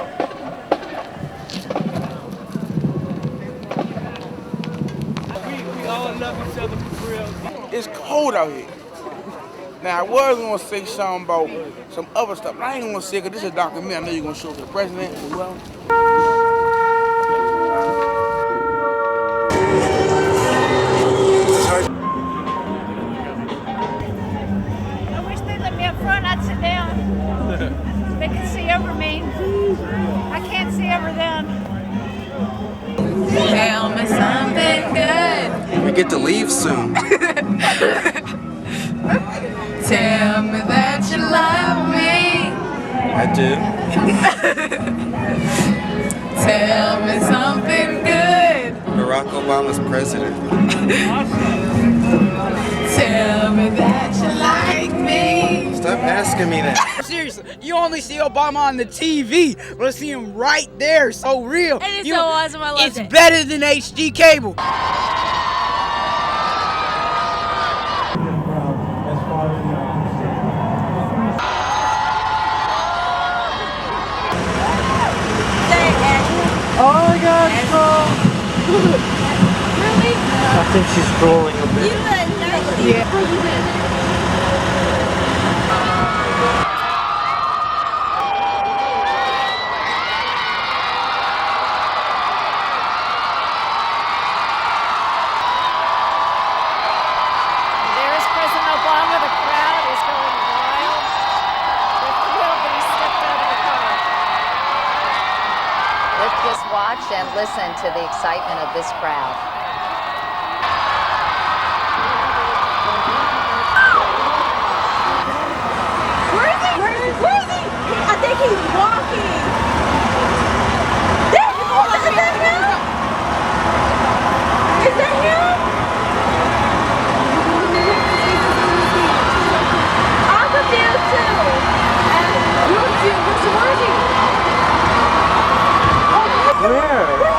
We all love each other for real.
It's cold out here. Now, I was going to say something about some other stuff, but I ain't going to say it because this is a documentary. I know you're going to show it to the president as well.
I wish they'd let me up front. I'd sit down. They can see over me. I can't see over them.
Tell me something good.
We get to leave soon.
Tell me that you love me.
I do.
Tell me something good.
Barack Obama's president.
Tell me that you like me.
Stop asking me that.
Seriously, you only see Obama on the TV, but I see him right there, so real.
And it's so awesome, I loved it.
It's better than HD cable.
Oh my God, it's cold.
Really?
I think she's drooling a bit.
You look nice.
Yeah.
There's President Obama. The crowd is going wild. They're thrilled that he stepped out of the car.
Let's just watch and listen to the excitement of this crowd.
Where is he? Where is he?
he's walking. There, oh, look at that him? Is that him? I'm confused too.
Where?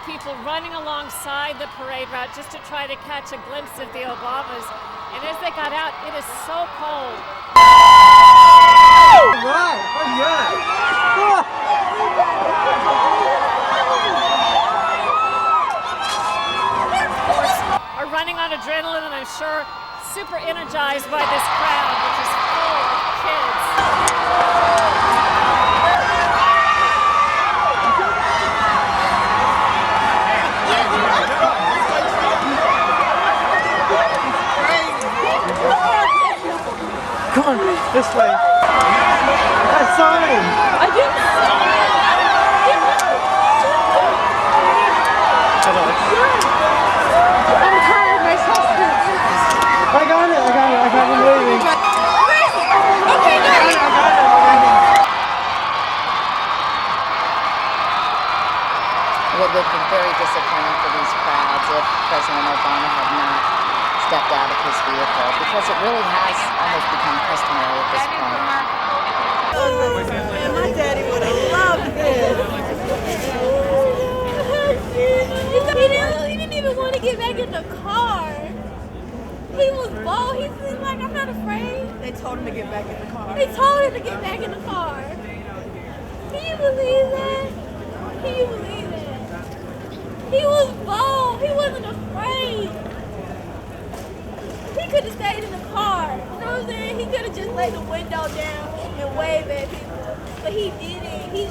People running alongside the parade route just to try to catch a glimpse of the Obamas. And as they got out, it is so cold.
All right.
Are running on adrenaline, and I'm sure super energized by this crowd, which is full of kids.
Come on, this way. I saw him.
I didn't see I'm tired myself.
I got it. I'm waiting.
Okay, no.
I got it.
It would have been very disappointing for these crowds if President Obama had not stepped out of his vehicle, because it really has almost become customary at this point.
And my daddy would have loved this. He didn't even want to get back in the car. He was bold. He's like, I'm not afraid. They told him to get back in the car. They told him to get back in the car. Can you believe that? Can you believe that? He was bold. He wasn't afraid. He could have stayed in the car. You know what I'm saying? He could have just laid the window down and waved at people. But he didn't. He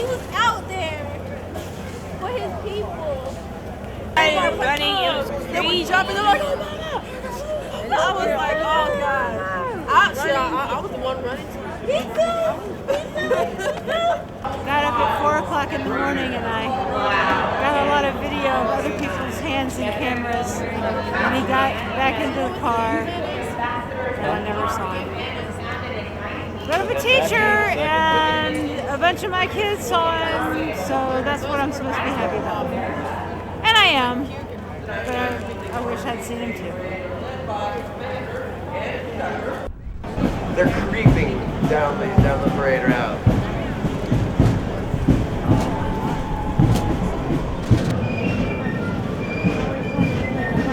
was out there for his people. Running, it was crazy. Jumping, they're like, oh my God. And I was like, oh God. I was the one running too. Me too.
Got up at 4 o'clock in the morning, and I got a lot of video of other people's hands and cameras. And he got back into the car, and I never saw him. But I'm a teacher, and a bunch of my kids saw him, so that's what I'm supposed to be happy about. And I am, but I wish I'd seen him too.
They're creeping down the parade route.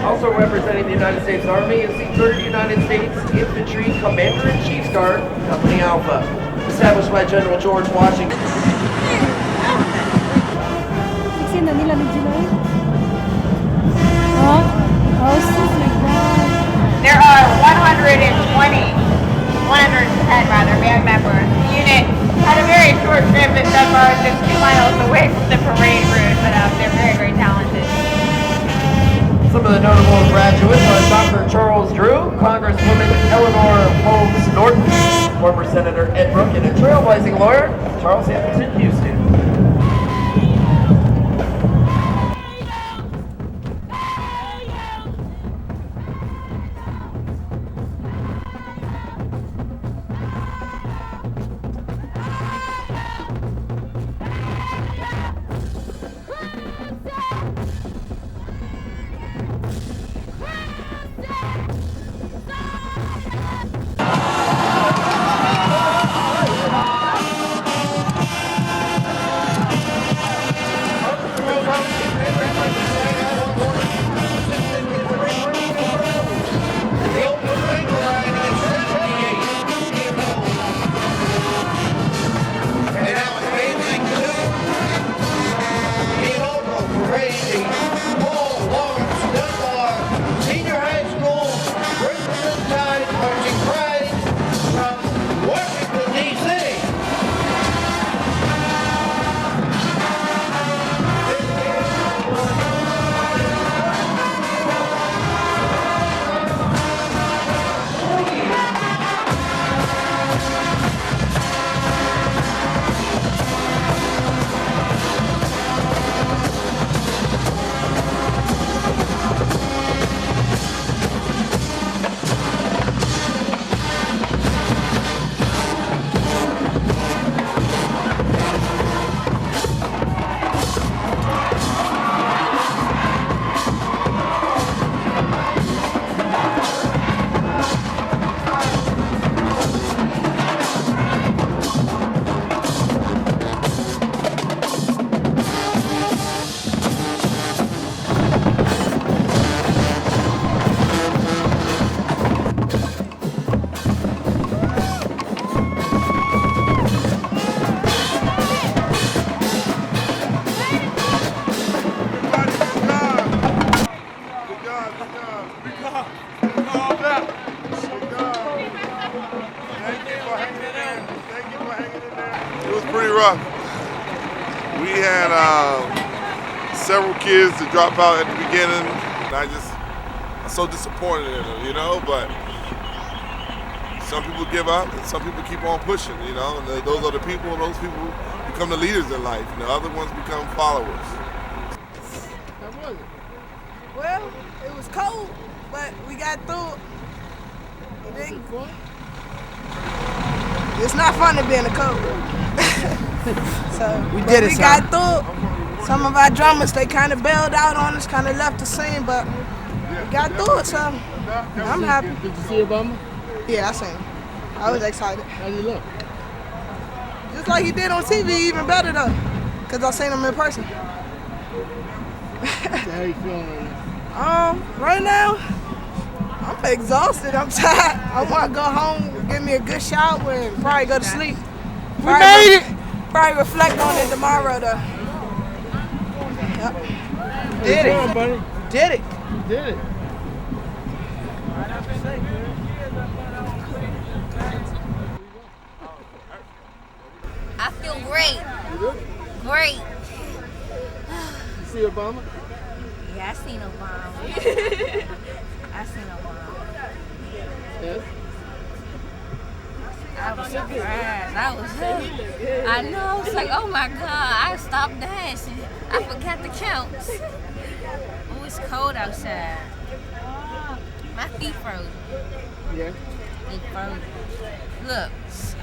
Also representing the United States Army is the 3rd United States Infantry Commander-in-Chief's Guard, Company Alpha, established by General George Washington.
There are 110 band members. The unit had a very short trip and so far just 2 miles away from the parade route, but they're very, very talented.
Some of the notable graduates are Dr. Charles Drew, Congresswoman Eleanor Holmes Norton, former Senator Ed Brooke, and a trailblazing lawyer, Charles Hamilton Houston.
pretty rough. We had several kids to drop out at the beginning, and I'm so disappointed in them, you know, but some people give up and some people keep on pushing, you know, and those are the people, those people become the leaders in life, and the other ones become followers.
How was it? Well, it was cold, but we got through it.
Was it fun?
It's not fun to be in the cold. So
We did it,
we
son.
got through it. Some of our drummers, they kind of bailed out on us, kind of left the scene, but we got through it, so I'm happy.
Did you see Obama?
Yeah, I seen him. I was excited.
How did he look?
Just like he did on TV, even better though, because I seen him in person.
So how you feeling right now?
Right now, I'm exhausted. I'm tired. I want to go home, give me a good shower, and probably go to sleep.
We made it!
Probably reflect on it tomorrow though. Yep.
Did it, buddy.
Did it.
You did it.
I feel great.
You do?
Great.
You see Obama?
Yeah, I seen Obama. I seen Obama.
Yes.
I was surprised. I know. I was like, oh my God, I stopped dancing. I forgot the counts. Oh, it's cold outside. My feet froze.
Yeah.
They froze. Look,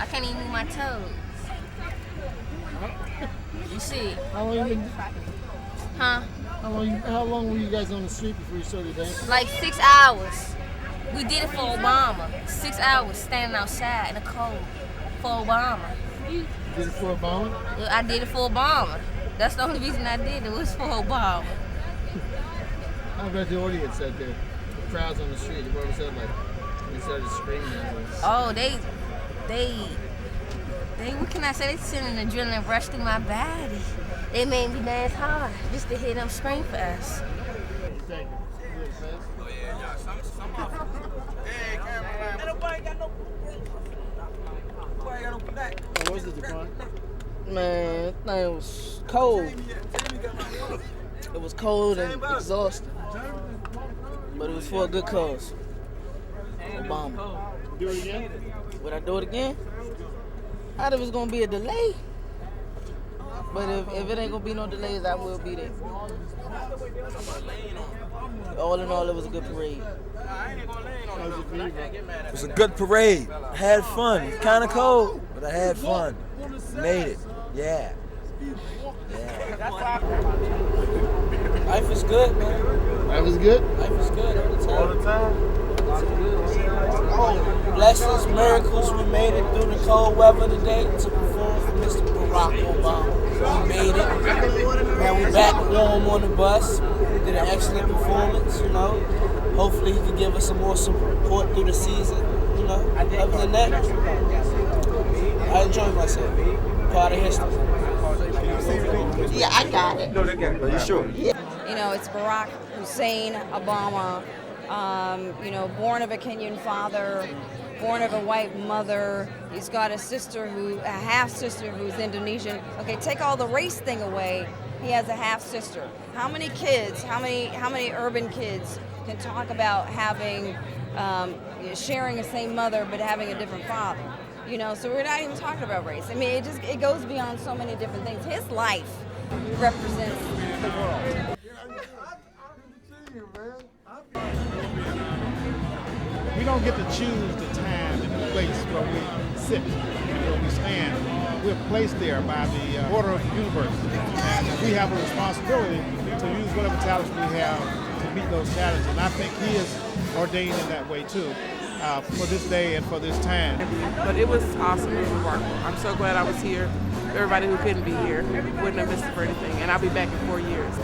I can't even move my toes. You see?
How long you been?
Huh?
How long were you guys on the street before you started dancing?
Like 6 hours. We did it for Obama. 6 hours standing outside in the cold for Obama.
You did it for Obama?
I did it for Obama. That's the only reason I did it, was for Obama.
How about the audience out there? The crowds on the street. What was that like? They started screaming at us.
Oh, they, what can I say? They sent an adrenaline rush through my body. They made me dance hard just to hear them scream for us.
Thank you.
Oh
How was it, Decline?
Man, that thing was cold. It was cold and exhausting. But it was for a good cause. Obama.
Do it again?
Would I do it again? I thought it was gonna be a delay. But if it ain't gonna be no delays, I will be there. All in all, it was a good parade.
It was a good parade. I had fun. Kind of cold, but I had fun. Made it. Yeah.
Life is good, man.
Life is good?
Life is good all the time. Blessings, miracles, we made it through the cold weather today to perform for Mr. Barack Obama. We made it. Now we back warm on the bus. We did an excellent performance, you know. Hopefully he can give us some more support through the season, you know. Other than that, I enjoyed myself. Part of history.
Yeah, I got it.
Are you sure?
You know, it's Barack Hussein Obama, you know, born of a Kenyan father, born of a white mother. He's got a half-sister who's Indonesian. Okay, take all the race thing away, he has a half-sister. How many kids, how many urban kids can talk about having, sharing the same mother but having a different father? You know, so we're not even talking about race. I mean, it goes beyond so many different things. His life represents the world.
We don't get to choose the time and the place where we sit and where we stand. We're placed there by the order of the universe. And we have a responsibility to use whatever talents we have to meet those challenges. And I think he is ordained in that way too, for this day and for this time.
But it was awesome. It was remarkable. I'm so glad I was here. Everybody who couldn't be here wouldn't have missed it for anything. And I'll be back in 4 years.